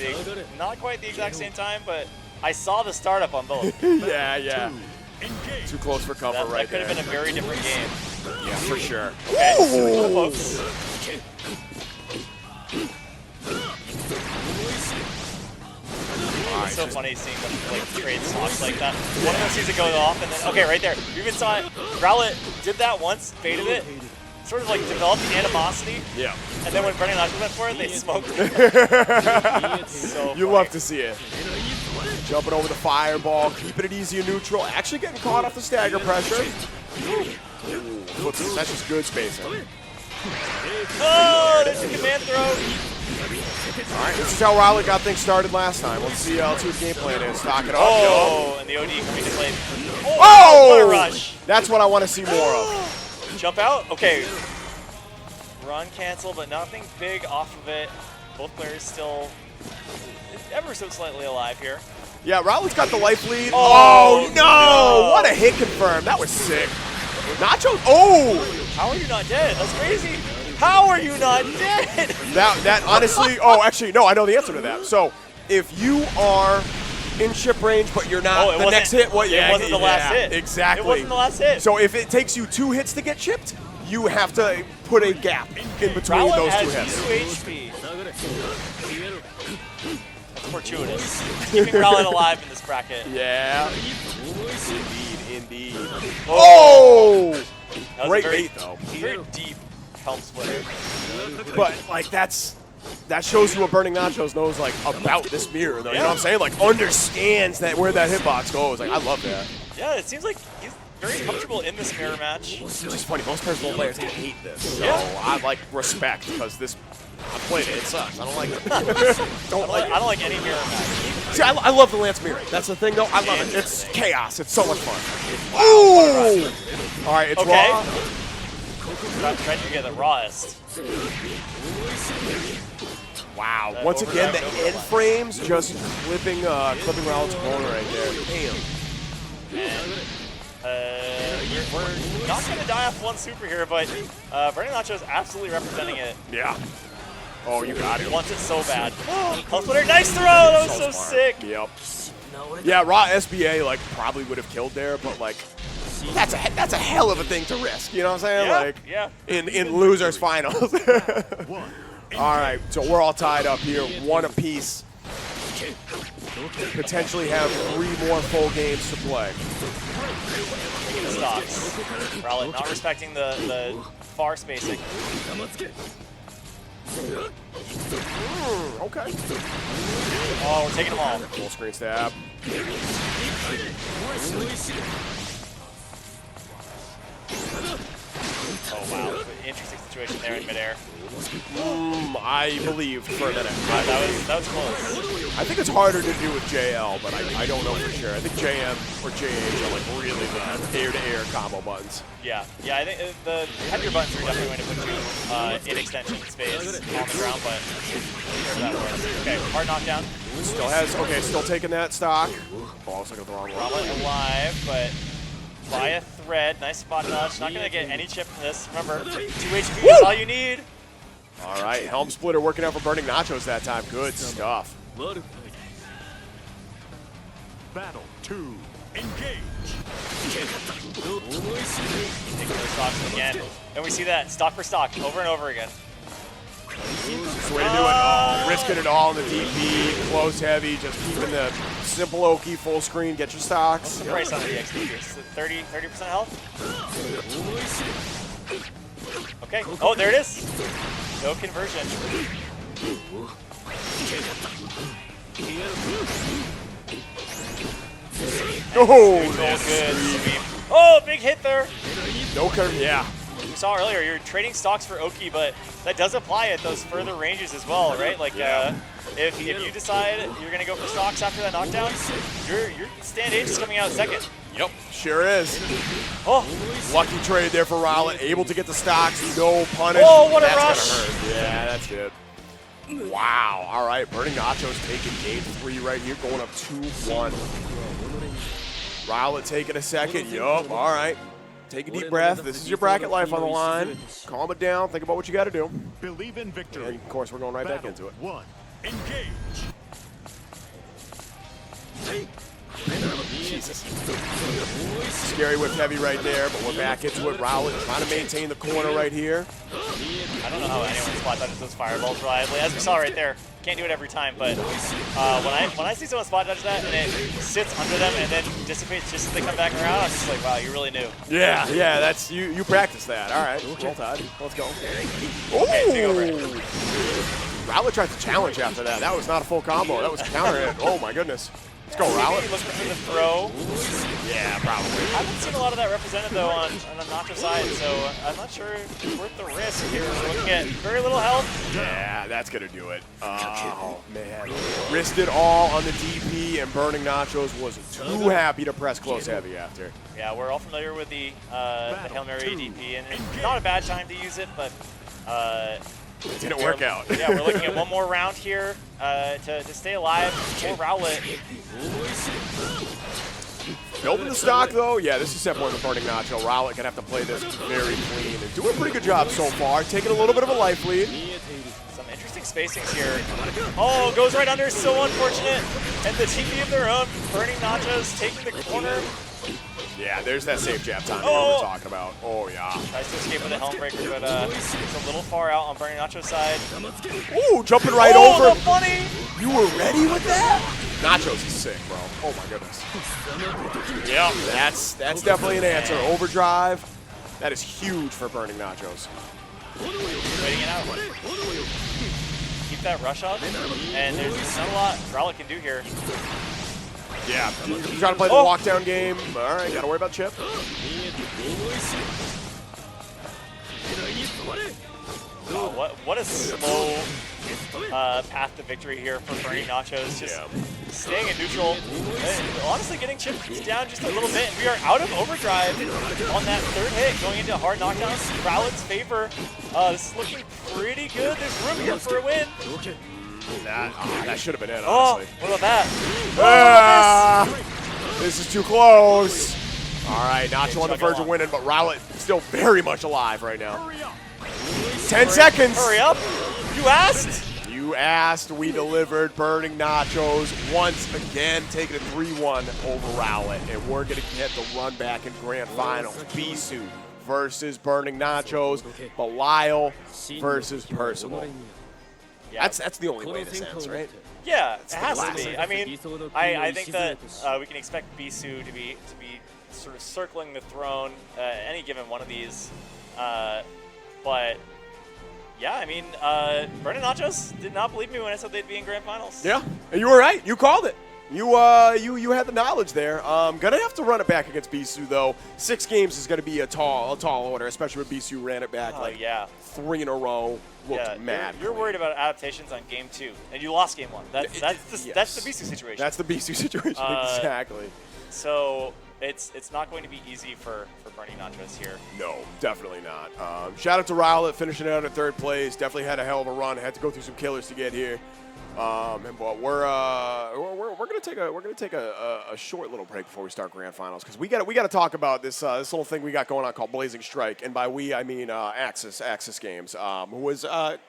not quite the exact same time, but I saw the startup on both. Yeah. Too close for comfort right there. That could have been a very different game. Yeah, for sure. Okay, here we go, folks. It's so funny seeing them like trade stocks like that. One of them sees it go off, and then okay, right there. You even saw it. Rowlet did that once, baited it, sort of like developed the animosity. Yeah. And then when BurningNachos went for it, they smoked it. So you love to see it. Jumping over the fireball, keeping it easy and neutral. Actually getting caught off the stagger pressure. That's just good spacing. Oh, there's a command throw. All right, this is how Rowlet got things started last time. Let's see what the game plan is. Stock it up. Oh, and the OD coming to play. Oh! What a rush. That's what I want to see more of. Jump out? Okay. Run cancel, but nothing big off of it. Both players still ever so slightly alive here. Yeah, Rowlet's got the life lead. Oh, no! What a hit confirm. That was sick. Nachos. Oh! How are you not dead? That's crazy. How are you not dead? That honestly, oh, actually, no, I know the answer to that. So, if you are in chip range, but you're not the next hit, it wasn't the last hit. Exactly. It wasn't the last hit. So, if it takes you 2 hits to get chipped, you have to put a gap in between Rowlet those 2 has hits. 2 HP. That's fortuitous. Keeping Rowlet alive in this bracket. Yeah. Indeed. Oh! Great bait, though. Very deep helm splitter. But, like, that shows you what BurningNachos knows, like, about this mirror, though. You know what I'm saying? Like, understands that where that hitbox goes. Like, I love that. Yeah, it seems like he's very comfortable in this mirror match. It's just funny. Most personal players hate this. So Yeah. I like respect because this. I played it. It sucks. I don't like it. I don't like any mirror match. See, I love the Lance mirror. That's the thing, though. I love it. It's chaos. It's so much fun. Ooh! All right, it's Okay. raw. Trying to get the rawest. Wow. Once again, the overdrive, end frames just clipping Rowlet's corner right there. Damn. We're not going to die off one super here, but BurningNachos absolutely representing it. Yeah. Oh, you got it. Wants it so bad. Helm splitter, nice throw! That was so smart. sick. Yep. Yeah, raw SBA like probably would have killed there, but like that's a hell of a thing to risk. You know what I'm saying? Yeah, Like yeah. in losers finals. All right, so we're all tied up here, one apiece. Potentially have 3 more full games to play. Taking the stocks. Rowlet not respecting the far spacing. Okay. Oh, we're taking them all. Full screen stab. Oh, wow. Interesting situation there in midair. I believe for a minute. That was close. I think it's harder to do with JL, but I don't know for sure. I think JM or JH are like really the air-to-air combo buttons. Yeah, I think the heavier buttons are definitely going to put you in extension space on the ground, but that works. Okay, hard knockdown. Still taking that stock. Oh, I was looking at the wrong one. Rowlet alive, but by a thread. Nice spot dodge. Not going to get any chip from this. Remember, 2 HP is all you need. All right, Helm Splitter working out for BurningNachos that time. Good stuff. Battle 2. Engage. Taking those stocks again. And we see that stock for stock over and over again. That's the way to do it. Oh, risking it all in the DP, close heavy, just keeping the simple Oki full screen, get your stocks. What's the price on the XP here? 30% health? Okay. Oh, there it is. No conversion. Oh, Good sweep. Oh, big hit there. no curve, yeah. We saw earlier, you're trading stocks for Oki, but that does apply at those further ranges as well, right? Like, if you decide you're going to go for stocks after that knockdown, your stand H is coming out second. Yep, sure is. Oh, Lucky trade there for Rowlet, able to get the stocks, no punish. Oh, what a That's rush. gonna hurt. Yeah, that's good. Wow, all right, BurningNachos taking game 3 right here, going up 2-1. Rowlet taking a second, yup, all right. Take a deep breath, this is your bracket life on the line. Calm it down, think about what you gotta do. Believe in victory. And of course, we're going right back Battle into it. 1. Engage. Jesus. Scary whip heavy right there, but we're back into it. Rowlet trying to maintain the corner right here. I don't know how anyone spot dodges those fireballs reliably. As we saw right there, can't do it every time, but when I see someone spot dodge that and it sits under them and then dissipates just as they come back around, I'm just like, wow, you really knew. Yeah, that's you practice that. All right, roll tide. Let's go. Okay, take over. Rowlet tried to challenge after that. That was not a full combo. That was a counter hit. Oh my goodness. Let's go, Rowlet. Looking for the throw. Yeah, probably. I haven't seen a lot of that represented though on the Nacho side, so I'm not sure it's worth the risk here. We're looking at very little health. Yeah, that's gonna do it. Oh man, risked it all on the DP, and BurningNachos was too happy to press close heavy after. Yeah, we're all familiar with the Hail Mary DP, and it's not a bad time to use it, but It didn't work out. Yeah, we're looking at one more round here to stay alive for Rowlet. Building the stock though, yeah, this is set point with BurningNacho. Rowlet gonna have to play this very clean and doing a pretty good job so far. Taking a little bit of a life lead. Some interesting spacings here. Oh, goes right under, so unfortunate. And the TP of their own, BurningNachos taking the corner. Yeah, there's that safe jab time that we were talking about. Oh, yeah. Tries to escape with a helm breaker, but it's a little far out on BurningNachos' side. Ooh, jumping right over. Oh, the funny! You were ready with that? Nachos is sick, bro. Oh, my goodness. Yep, that's definitely an answer. Overdrive. That is huge for BurningNachos. Waiting it out. Keep that rush up, and there's not a lot Rowlet can do here. Yeah, he's trying to play the walk-down game. All right, got to worry about Chip. Oh, what a slow path to victory here for BurningNachos. Just staying in neutral, and honestly getting Chip down just a little bit. And we are out of overdrive on that third hit, going into hard knockdowns. Rowlet's favor. This is looking pretty good. There's room here for a win. That should have been it, Oh, honestly. what about that? This is too close. All right, Nacho on the verge of winning, but Rowlet still very much alive right now. 10 seconds. Hurry up. You asked. You asked, we delivered. BurningNachos once again taking a 3-1 over Rowlet, and we're going to get the run back in grand finals. Beesu versus BurningNachos, Belial versus Percival. Yeah. That's the only way this ends, right? Yeah, it has to be. I mean, I think that we can expect Beesu to be sort of circling the throne any given one of these. But yeah, I mean, BurningNachos did not believe me when I said they'd be in grand finals. Yeah, and you were right. You called it. You had the knowledge there. Gonna have to run it back against Beesu though. 6 games is gonna be a tall order, especially when Beesu ran it back 3 in a row. Looked mad. You're worried about adaptations on game 2, and you lost game 1. That's the Beesu situation. That's the Beesu situation, exactly. So it's not going to be easy for BurningNachos here. No, definitely not. Shout out to Rowlet finishing out at 3rd place. Definitely had a hell of a run. Had to go through some killers to get here. But we're gonna take a short little break before we start grand finals because we got to talk about this little thing we got going on called Blazing Strike, and by we I mean Axis Games, who was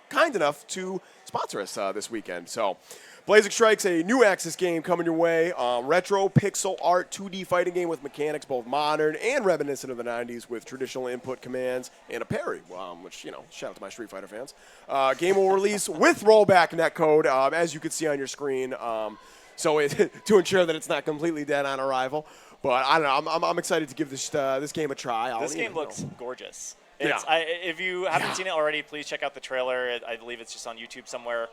kind enough to sponsor us this weekend. So. Blazing Strike's a new Axis game coming your way. Retro pixel art 2D fighting game with mechanics both modern and reminiscent of the 90s with traditional input commands and a parry, which, shout out to my Street Fighter fans. Game will release with rollback netcode, as you can see on your screen, so to ensure that it's not completely dead on arrival. But I don't know, I'm excited to give this game a try. This game looks gorgeous. If you haven't seen it already, please check out the trailer. I believe it's just on YouTube somewhere.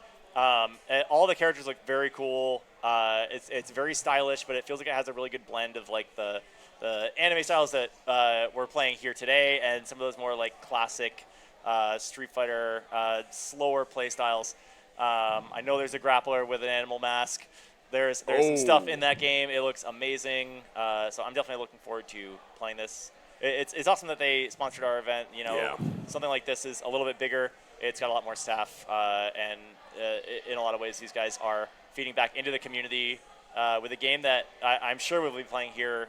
All the characters look very cool. It's very stylish, but it feels like it has a really good blend of like the anime styles that we're playing here today, and some of those more like classic Street Fighter slower play styles. I know there's a grappler with an animal mask. There's some stuff in that game. It looks amazing. So I'm definitely looking forward to playing this. It's awesome that they sponsored our event. Something like this is a little bit bigger. It's got a lot more staff, and in a lot of ways, these guys are feeding back into the community with a game that I'm sure we'll be playing here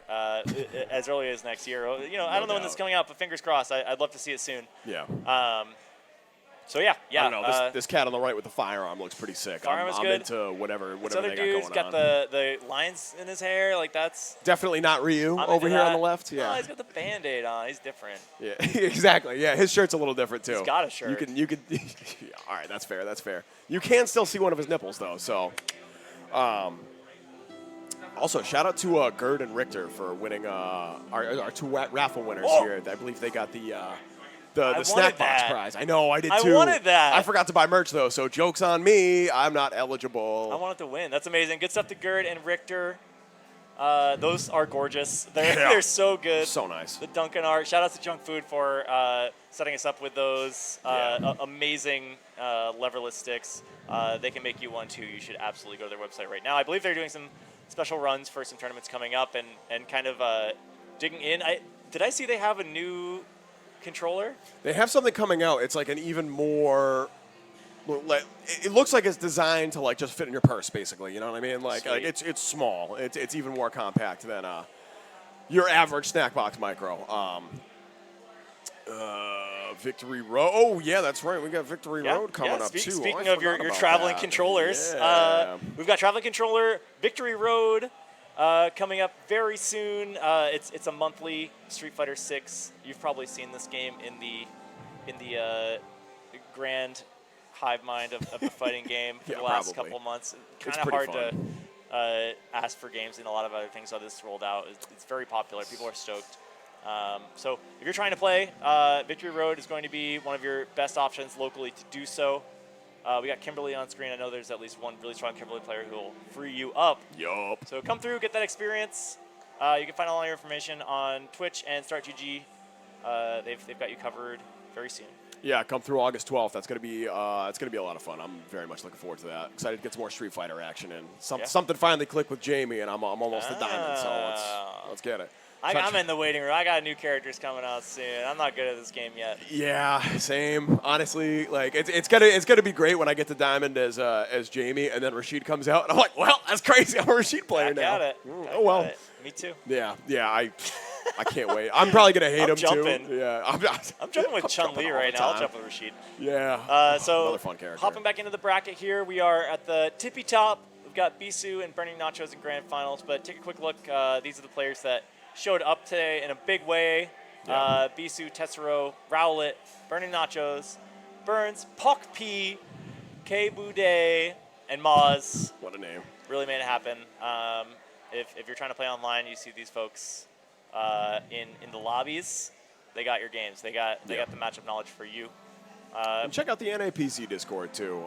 as early as next year. I don't know when this is coming out, but fingers crossed. I'd love to see it soon. Yeah. So yeah. I don't know. This cat on the right with the firearm looks pretty sick. I'm good. into whatever This other they got dude's going got on. the lines in his hair. Like that's definitely not Ryu I'm over into here on that. the left. Yeah. Oh, he's got the Band-Aid on. He's different. Yeah, exactly. Yeah, his shirt's a little different too. He's got a shirt. You could. Yeah, all right, that's fair. That's fair. You can still see one of his nipples though. So, also shout out to Gerd and Richter for winning our 2 raffle winners here. I believe they got the snack box prize. I know, I did too. I wanted that. I forgot to buy merch though, so joke's on me. I'm not eligible. I wanted to win. That's amazing. Good stuff to Gerd and Richter. Those are gorgeous. They're so good. So nice. The Dunkin' art. Shout out to Junk Food for setting us up with those amazing leverless sticks. They can make you one too. You should absolutely go to their website right now. I believe they're doing some special runs for some tournaments coming up and kind of digging in. Did I see they have a new controller? They have something coming out. It's like an even more. It looks like it's designed to like just fit in your purse, basically. You know what I mean? Like it's small. It's even more compact than your average snack box micro. Victory Road. Oh yeah, that's right. We got Victory Road coming up too. Speaking of your traveling controllers, Yeah. we've got traveling controller, Victory Road. coming up very soon. It's a monthly Street Fighter 6. You've probably seen this game in the grand hive mind of the fighting game for Yeah, the last probably. couple months. It's Kind of pretty hard to ask for games and a lot of other things how this rolled out. It's very popular. People are stoked. So if you're trying to play, Victory Road is going to be one of your best options locally to do so. We got Kimberly on screen. I know there's at least one really strong Kimberly player who will free you up. Yup. So come through, get that experience. You can find all your information on Twitch and StartGG. They've got you covered very soon. Yeah, come through August 12th. That's gonna be it's gonna be a lot of fun. I'm very much looking forward to that. Excited to get some more Street Fighter action and something finally clicked with Jamie, and I'm almost a diamond. So let's get it. I'm in the waiting room. I got new characters coming out soon. I'm not good at this game yet. Yeah, same. Honestly, like it's gonna be great when I get to diamond as Jamie, and then Rashid comes out, and I'm like, well, that's crazy. I'm a Rashid player now. Got it. Oh well. Got it. Me too. Yeah. I can't wait. I'm probably gonna hate him jumping. too. Yeah, I'm jumping with Chun-Li right now. I'll jump with Rashid. Yeah. So another fun character. hopping back into the bracket here, we are at the tippy top. We've got Beesu and BurningNachos in grand finals, but take a quick look. These are the players that showed up today in a big way. Yeah. Beesu, Tessiro, Rowlet, BurningNachos, Burns, pochp, K-Bude, and Mozz. What a name. Really made it happen. If you're trying to play online, you see these folks in the lobbies. They got your games. They got the matchup knowledge for you. And check out the NAPC Discord too.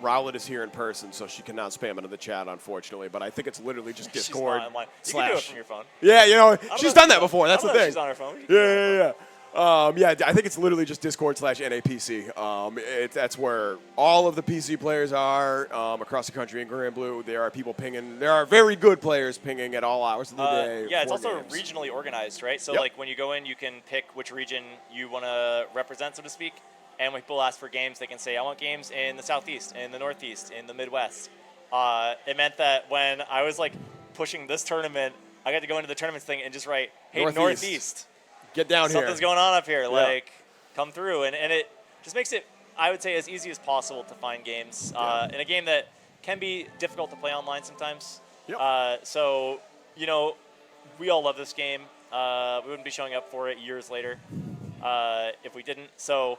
Rowlet is here in person, so she cannot spam into the chat, unfortunately. But I think it's literally just Discord. She's not online. You can do it from your phone. Yeah, you know, she's done that before. That's the thing. She's on her phone. Yeah. Yeah, I think it's literally just Discord/NAPC. That's where all of the PC players are across the country in Grand Blue. There are people pinging. There are very good players pinging at all hours of the day. Yeah, it's for also games. regionally organized, right? So Yep. like when you go in, you can pick which region you want to represent, so to speak. And when people ask for games, they can say, I want games in the Southeast, in the Northeast, in the Midwest. It meant that when I was like pushing this tournament, I got to go into the tournaments thing and just write, hey, Northeast. Get down here. Something's going on up here. Like, come through. And it just makes it, I would say, as easy as possible to find games in a game that can be difficult to play online sometimes. Yep. So, you know, we all love this game. We wouldn't be showing up for it years later if we didn't. So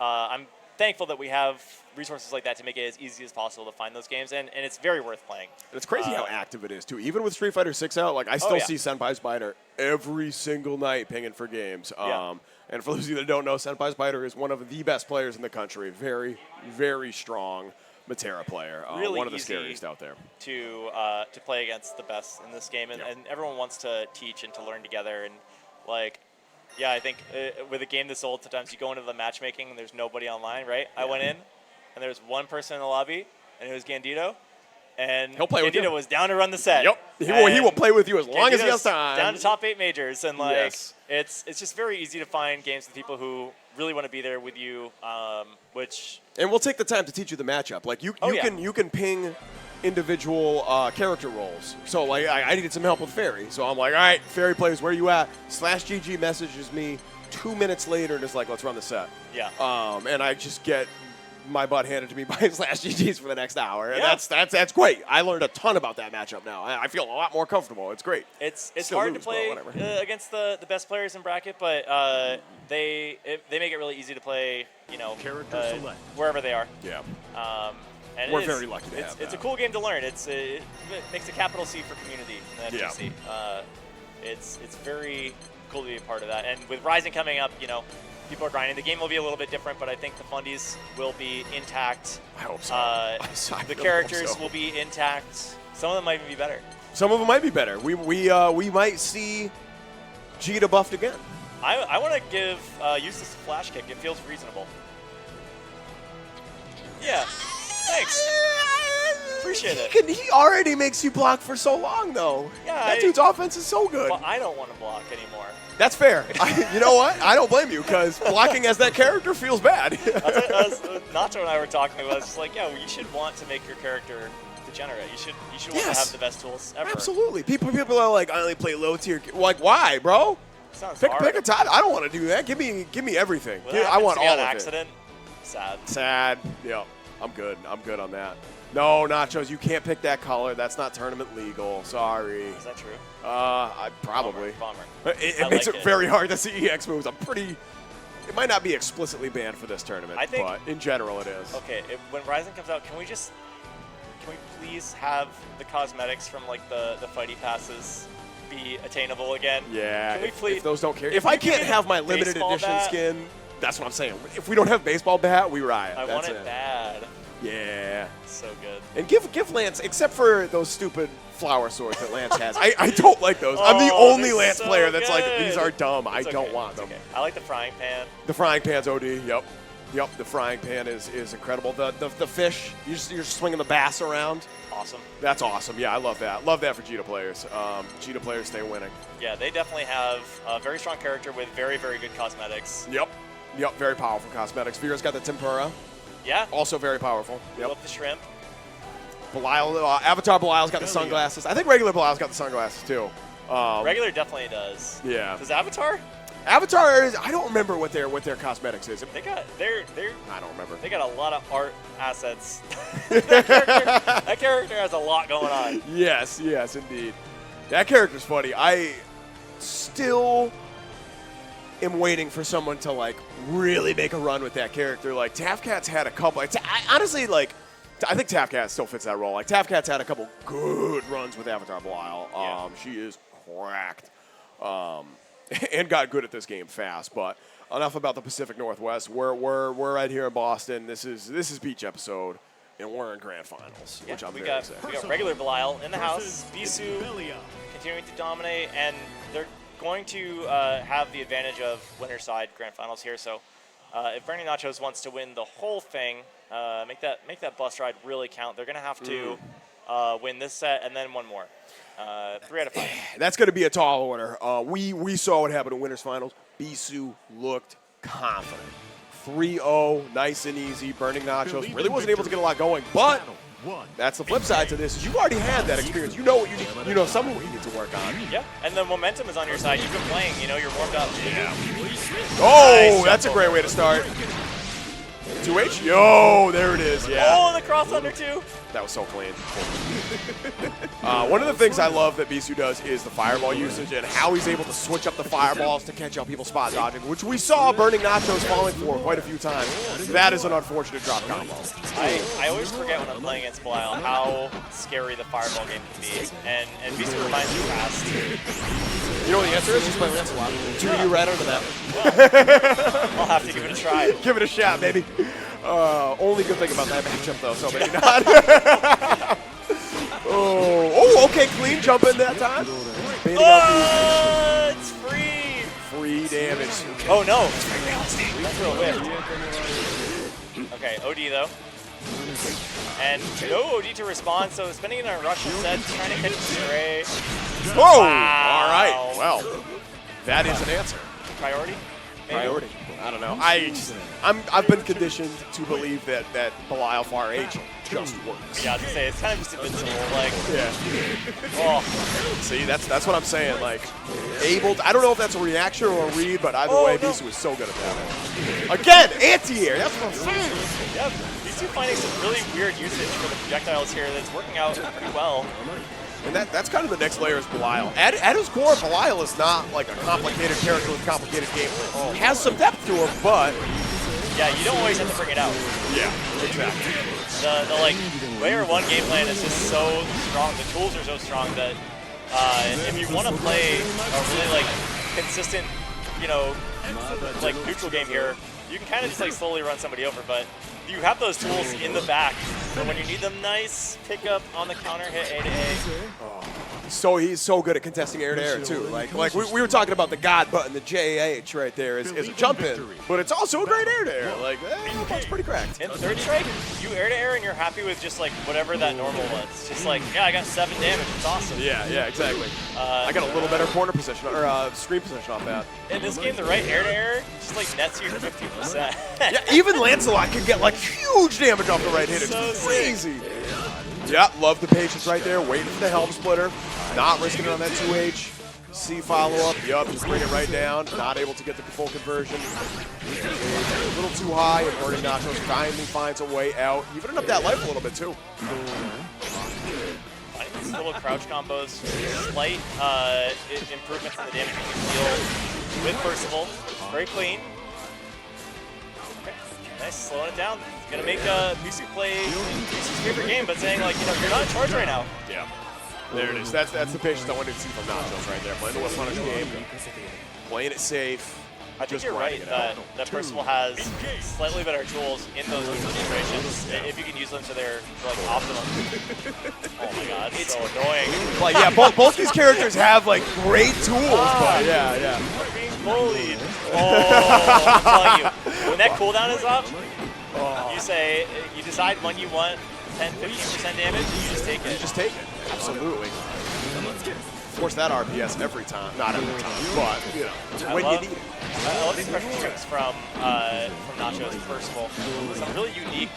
I'm thankful that we have resources like that to make it as easy as possible to find those games, and it's very worth playing. And it's crazy how active it is, too. Even with Street Fighter 6 out, like I still see Senpai Spider every single night pinging for games. And for those of you that don't know, Senpai Spider is one of the best players in the country. Very, very strong Matera player. Really one of the easy scariest out there. To play against the best in this game, and everyone wants to teach and to learn together. And like, yeah, I think with a game this old, sometimes you go into the matchmaking and there's nobody online, right? I went in and there was one person in the lobby, and it was Gandito. And He'll play with you. Gandito was down to run the set. Yep, he will play with you as long as he has time. Down to top 8 majors, and like it's just very easy to find games with people who really want to be there with you. And we'll take the time to teach you the matchup. Like you can ping individual character roles. So like I needed some help with Fairy, so I'm like, all right, Fairy plays, where you at? /GG messages me 2 minutes later and is like, let's run the set. Yeah. And I just get my butt handed to me by /GGs for the next hour. And that's great. I learned a ton about that matchup now. I feel a lot more comfortable. It's great. It's hard to play against the best players in bracket, but they make it really easy to play, you know, wherever they are. Yeah. And we're very lucky to have that. It's a cool game to learn. It makes a capital C for community in the FGC. It's very cool to be a part of that. And with Rising coming up, you know, people are grinding. The game will be a little bit different, but I think the fundies will be intact. I hope so. The characters will be intact. Some of them might even be better. Some of them might be better. We might see Gita buffed again. I want to give Eustace a flash kick. It feels reasonable. Yeah. Thanks. Appreciate it. He already makes you block for so long, though. Yeah. That dude's offense is so good. Well, I don't want to block anymore. That's fair. You know what? I don't blame you, because blocking as that character feels bad. Nacho and I were talking about it. It's like, yeah, you should want to make your character degenerate. You should want to have the best tools ever. Absolutely. People are like, I only play low tier. Like, why, bro? Sounds pick hard. a time. I don't want to do that. Give me everything. Well, I want all on of accident. it. Sad. Sad. Yeah. I'm good. I'm good on that. No, Nachos, you can't pick that color. That's not tournament legal. Sorry. Is that true? Probably. Bummer. It makes it very hard to see EX moves. It might not be explicitly banned for this tournament, but in general it is. Okay, when Ryzen comes out, can we please have the cosmetics from like the fighty passes be attainable again? Yeah. Can we please? If those don't care. If I can't have my limited edition skin, that's what I'm saying. If we don't have baseball bat, we riot. I want it bad. Yeah. So good. And give Lance, except for those stupid flower swords that Lance has. I don't like those. I'm the only Lance player that's like, these are dumb. I don't want them. Okay. I like the frying pan. The frying pan's OD. Yep. The frying pan is incredible. The fish, you're just swinging the bass around. Awesome. That's awesome. Yeah, I love that. Love that for Gita players. Gita players stay winning. Yeah, they definitely have a very strong character with very, very good cosmetics. Yep. Very powerful cosmetics. Vera's got the tempura. Yeah. Also very powerful. Yep. Love the shrimp. Belial, Avatar Belial's got the sunglasses. I think regular Belial's got the sunglasses too. Regular definitely does. Yeah. Does Avatar? Avatar is, I don't remember what their cosmetics is. They're I don't remember. They got a lot of art assets. that character has a lot going on. Yes, indeed. That character's funny. I still am waiting for someone to like really make a run with that character. Like Tafcat's had a couple. Honestly, like I think Tafcat still fits that role. Like Tafcat's had a couple good runs with Avatar Belial. Yeah. She is cracked. And got good at this game fast. But enough about the Pacific Northwest. We're right here in Boston. This is Beach episode, and we're in grand finals, which I'm very excited. We got regular Belial in the house. Beesu continuing to dominate, and they're going to have the advantage of winner side grand finals here. So if BurningNachos wants to win the whole thing, make that bus ride really count, they're going to have to win this set and then one more. 3 out of 5. That's going to be a tall order. We saw what happened in winners finals. Beesu looked confident. 3-0, nice and easy. BurningNachos really wasn't able to get a lot going, but that's the flip side to this. You've already had that experience. You know what you need. You know some of what you need to work on. Yeah, and the momentum is on your side. You've been playing. You know, you're warmed up. Yeah. Oh, nice, that's a great way to start. 2H? Yo, there it is. Yeah. Oh, the cross under 2. That was so clean. One of the things I love that Beesu does is the fireball usage and how he's able to switch up the fireballs to catch out people spot dodging, which we saw BurningNachos falling for quite a few times. That is an unfortunate drop combo. I always forget when I'm playing against Belial how scary the fireball game can be, and Beesu reminds me fast. You know what the answer is? Just play Lance a lot. 2 right under that. Well, I'll have to give it a try. Give it a shot, baby. Only good thing about that matchup, though, so maybe not. Okay, clean jump in that time. Oh, it's free. Free damage. Oh, no. That's real whip. Okay, OD, though. And no OD to respond, so spending it on a Russian set, trying to catch the stray. Oh, wow. All right. Well, that is an answer. Priority? Maybe? Priority. I don't know. I've been conditioned to believe that Belial Far H just works. Yeah, I was gonna say it's kind of just invincible. Like, yeah. Oh, see, that's what I'm saying. Like, I don't know if that's a reaction or a read, but either way, Beesu is so good at that. Again, anti-air. That's what I'm saying. Yeah, Beesu finding some really weird usage for the projectiles here that's working out pretty well. And that's kind of the next layer is Belial. At his core, Belial is not like a complicated character with complicated gameplay. He has some depth to him, but yeah, you don't always have to bring it out. Yeah, exactly. The like layer 1 game plan is just so strong. The tools are so strong that if you want to play a really like consistent, you know, like neutral game here, you can kind of just like slowly run somebody over, but you have those tools in the back for when you need them. Nice pickup on the counter hit A to A. So he's so good at contesting air to air too. Like we were talking about the God button, the JH right there is a jump in, but it's also a great air to air. Like that's pretty cracked. In third strike, you air to air and you're happy with just like whatever that normal was. Just like, yeah, I got 7 damage. It's awesome. Yeah, exactly. I got a little better corner position or screen position off that. In this game, the right air to air just like nets you 50%. Yeah, even Lancelot can get like huge damage off the right hit. It's So crazy. Yeah, love the patience right there, waiting for the helm splitter, not risking it on that 2H. C follow-up. Yup, just bring it right down. Not able to get the full conversion. A little too high, and BurningNachos finally finds a way out. Evening up that life a little bit, too. Finding these little crouch combos, slight improvements in the damage you can deal with Percival. Very clean. Okay. Nice, slowing it down. It's going to make Beesu play Beesu's favorite game, but saying, like, you know, you're not in charge right now. Yeah. There it is. That's the patience I wanted to see from Nachos right there. Playing the West Punish game, playing it safe. I think you're right that Percival has slightly better tools in those situations if you can use them to their like optimum. Oh my god, it's so annoying. Like yeah, both these characters have like great tools, but yeah. We're being bullied. Oh, I'm telling you, when that cooldown is up, you decide when you want 10-15% damage, and you just take it. You just take it. Absolutely. Force that RPS every time. Not every time, but you know, when you need it. I love these pressure strings from Nachos and Percival. Some really unique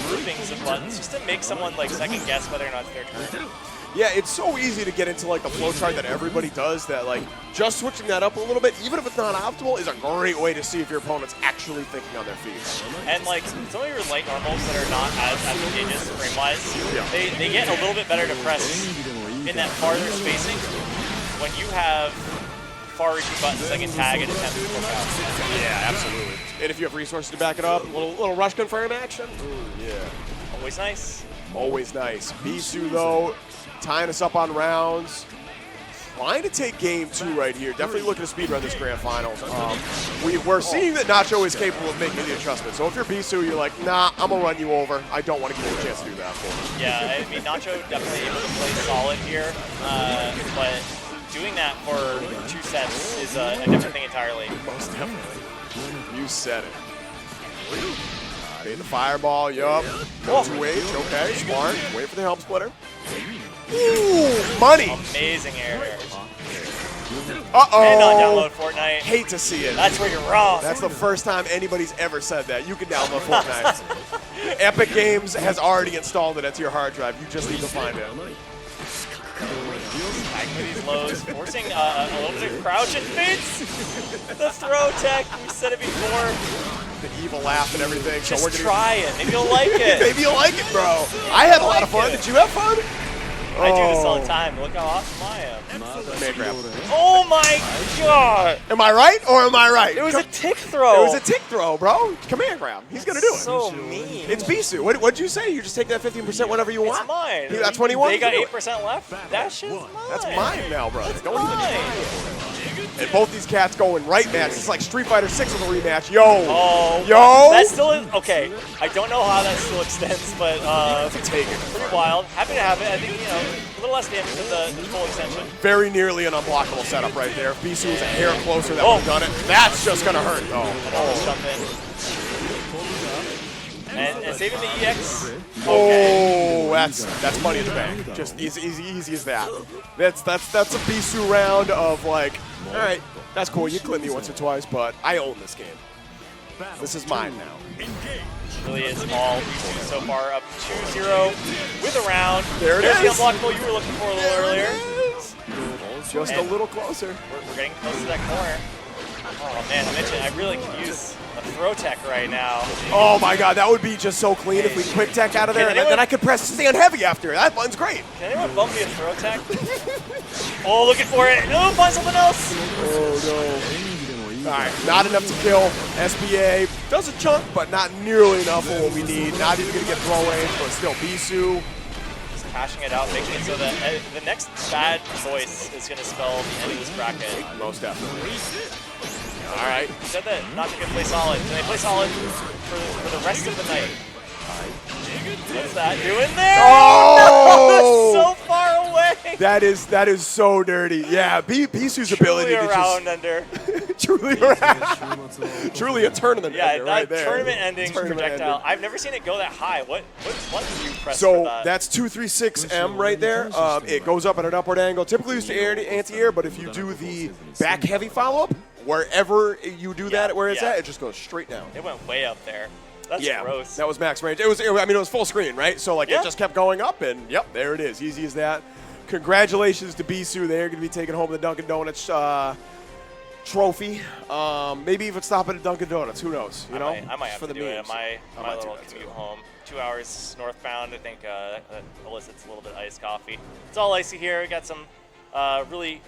groupings of buttons just to make someone like second guess whether or not it's their turn. Yeah, it's so easy to get into like the flowchart that everybody does that like just switching that up a little bit, even if it's not optimal, is a great way to see if your opponent's actually thinking on their feet. And like some of your light normals that are not as advantageous frame-wise, they get a little bit better to press in that farther spacing when you have far-reaching buttons that can tag and attempt to poke out. Yeah, absolutely. And if you have resources to back it up, a little rush confirm action. Yeah. Always nice. Always nice. Beesu though, tying us up on rounds. Trying to take game 2 right here. Definitely looking to speedrun this grand finals. We're seeing that Nacho is capable of making the adjustment. So if you're Beesu, you're like, nah, I'm gonna run you over. I don't want to give you a chance to do that for me. Yeah, I mean Nacho definitely able to play solid here, but doing that for 2 sets is a different thing entirely. Most definitely. You said it. Made the fireball, yup. Go to H, okay, smart. Wait for the help splitter. Ooh, money! Amazing air. Uh-oh. And not download Fortnite. Hate to see it. That's where you're wrong. That's the first time anybody's ever said that. You can download Fortnite. Epic Games has already installed it into your hard drive. You just need to find it. Tagging for these lows, forcing a little bit of crouch and fits. The throw tech, we said it before. The evil laugh and everything. Just so we're try it. Maybe you'll like it. Maybe you'll like it, bro. I had a lot of fun. Did you have fun? I do this all the time. Look how awesome I am. Man grab. Oh my god! Am I right or am I right? It was a tick throw. It was a tick throw, bro. Command grab. He's going to do it. So mean. It's Beesu. What'd you say? You just take that 15% whenever you want? It's mine. That's 21? They got 8% left. That shit's mine. That's mine now, bro. Don't even try it. And both these cats going right match. It's like Street Fighter 6 with a rematch. Yo. Oh. Yo. That still is, okay. I don't know how that still extends, but take it. Pretty wild. Happy to have it. I think, you know, a little less damage than the full extension. Very nearly an unblockable setup right there. If Beesu was a hair closer, that would have done it. That's just going to hurt, though. Almost jump in. And saving the EX. Okay. Oh, that's money in the bank. Just easy as that. That's a Beesu round of like, all right, that's cool. You clip me once or twice, but I own this game. This is mine now. Really is all Beesu so far, up 2-0 with a round. There's the unblockable you were looking for a little earlier. Just a little closer. We're getting close to that corner. Oh man, I mentioned I really could use a throw tech right now. Oh my god, that would be just so clean if we quick tech out of there, and then I could press stand heavy after. That button's great. Can anyone bump me a throw tech? Oh, looking for it. No, find something else. Oh no. All right, not enough to kill. SBA does a chunk, but not nearly enough for what we need. Not even going to get throw range, but still Beesu. Just cashing it out, making it so that the next bad choice is going to spell the end of this bracket. Most definitely. All right. You said that not to play solid. Can they play solid for the rest of the night? What's that doing there? Oh! No, so far away. That is so dirty. Yeah, Beesu's ability to round under. Truly a tournament ender right there. Tournament ending projectile. Ending. I've never seen it go that high. What did you press so for that? That's 236M right there. It goes up at an upward angle, typically used to anti-air, but if you do the back heavy follow-up, wherever you do that, where it's at, it just goes straight down. It went way up there. That's gross. That was max range. It was full screen, right? So like it just kept going up, and yep, there it is. Easy as that. congratulations to Beesu. They're going to be taking home the Dunkin' Donuts trophy. Maybe even stop at a Dunkin' Donuts. Who knows? You know, I might have for to the do it memes. on my little commute home. 2 hours northbound. I think that elicits a little bit of iced coffee. It's all icy here. We got some really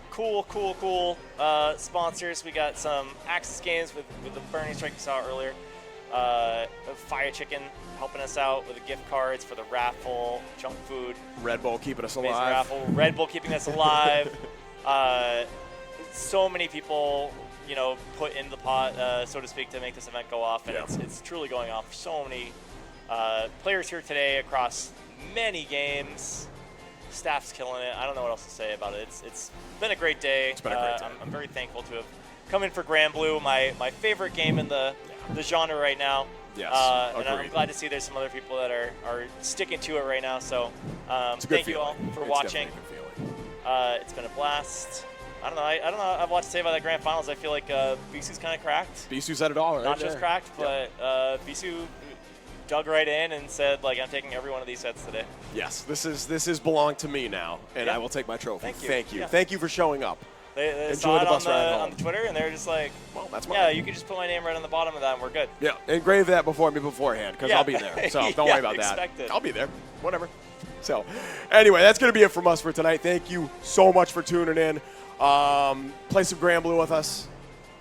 cool sponsors. We got some Axis games with the Burning Strike you saw earlier. Fire Chicken helping us out with the gift cards for the raffle. Junk food. Red Bull keeping us Amazing alive. raffle. Red Bull keeping us alive. So many people, you know, put in the pot, so to speak, to make this event go off, and it's truly going off. So many players here today across many games. Staff's killing it. I don't know what else to say about it. It's been a great day. It's been a great day. I'm very thankful to have come in for Grand Blue, my favorite game in the genre right now. Yes, and I'm glad to see there's some other people that are sticking to it right now. So thank you all for watching. It's been a blast. I don't know. I don't have a lot to say about that grand finals. I feel like Beesu's kind of cracked. Beesu said it all, right? Not just cracked, but Beesu dug right in and said, like, I'm taking every one of these sets today. Yes, this is belong to me now, and I will take my trophy. Thank you. Thank you. Yeah. Thank you for showing up. They Enjoy saw the it bus ride home. on the Twitter, and they were just like, well, that's mine. yeah, you can just put my name right on the bottom of that, and we're good. Yeah, engrave that before me beforehand, because I'll be there. So don't worry about that. Expect it. I'll be there. Whatever. So anyway, that's going to be it from us for tonight. Thank you so much for tuning in. Play some Grand Blue with us.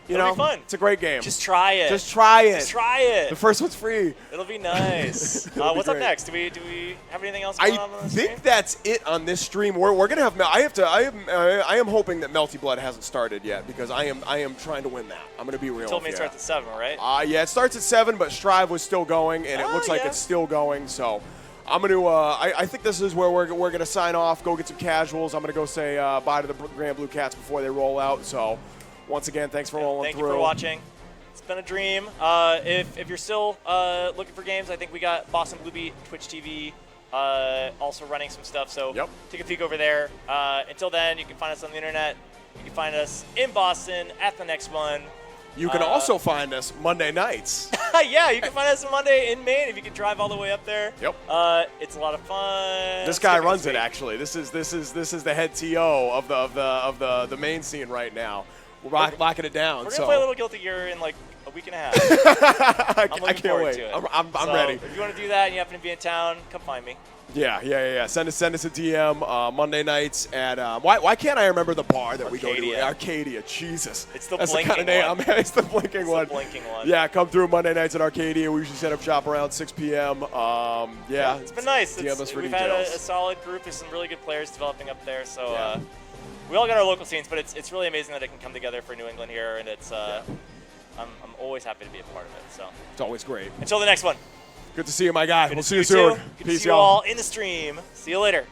It'll be fun. It's a great game. Just try it. Just try it. Just try it. The first one's free. It'll be nice. It'll be what's up great. next? Do we have anything else going on I this think stream? that's it on this stream. We're gonna have. I am hoping that Melty Blood hasn't started yet, because I am trying to win that. I'm gonna be real. You told me with it you. starts at 7, right? Yeah, it starts at 7, but Strive was still going, and it looks like yeah. it's still going. So I'm gonna. I think this is where we're gonna sign off. Go get some casuals. I'm gonna go say bye to the Grand Blue Cats before they roll out. So once again, thanks for rolling Thank through. you for watching. It's been a dream. If you're still looking for games, I think we got Boston Bluebeat, Twitch TV, also running some stuff. So take a peek over there. Until then, you can find us on the internet. You can find us in Boston at the next one. You can also find us Monday nights. Yeah, you can find us on Monday in Maine if you can drive all the way up there. Yep. It's a lot of fun. This guy runs it, actually. This is the head TO of the main scene right now. We're locking it down. We're gonna play a little Guilty Gear in like a week and a half. I can't wait. To it. I'm So ready. If you want to do that and you happen to be in town, come find me. Yeah. Send us a DM Monday nights at why can't I remember the bar that we go to? Arcadia. Jesus. It's the That's blinking the kind of name. one. It's the blinking one. The blinking one. Yeah, come through Monday nights at Arcadia. We usually set up shop around 6 p.m. Yeah, it's been nice. DM us for we've details. had a solid group. There's some really good players developing up there. So we all got our local scenes, but it's really amazing that it can come together for New England here, and it's I'm always happy to be a part of it. So it's always great. Until the next one. Good to see you, my guy. We'll see you soon. soon. Good Peace, to see you all in the stream. See you later.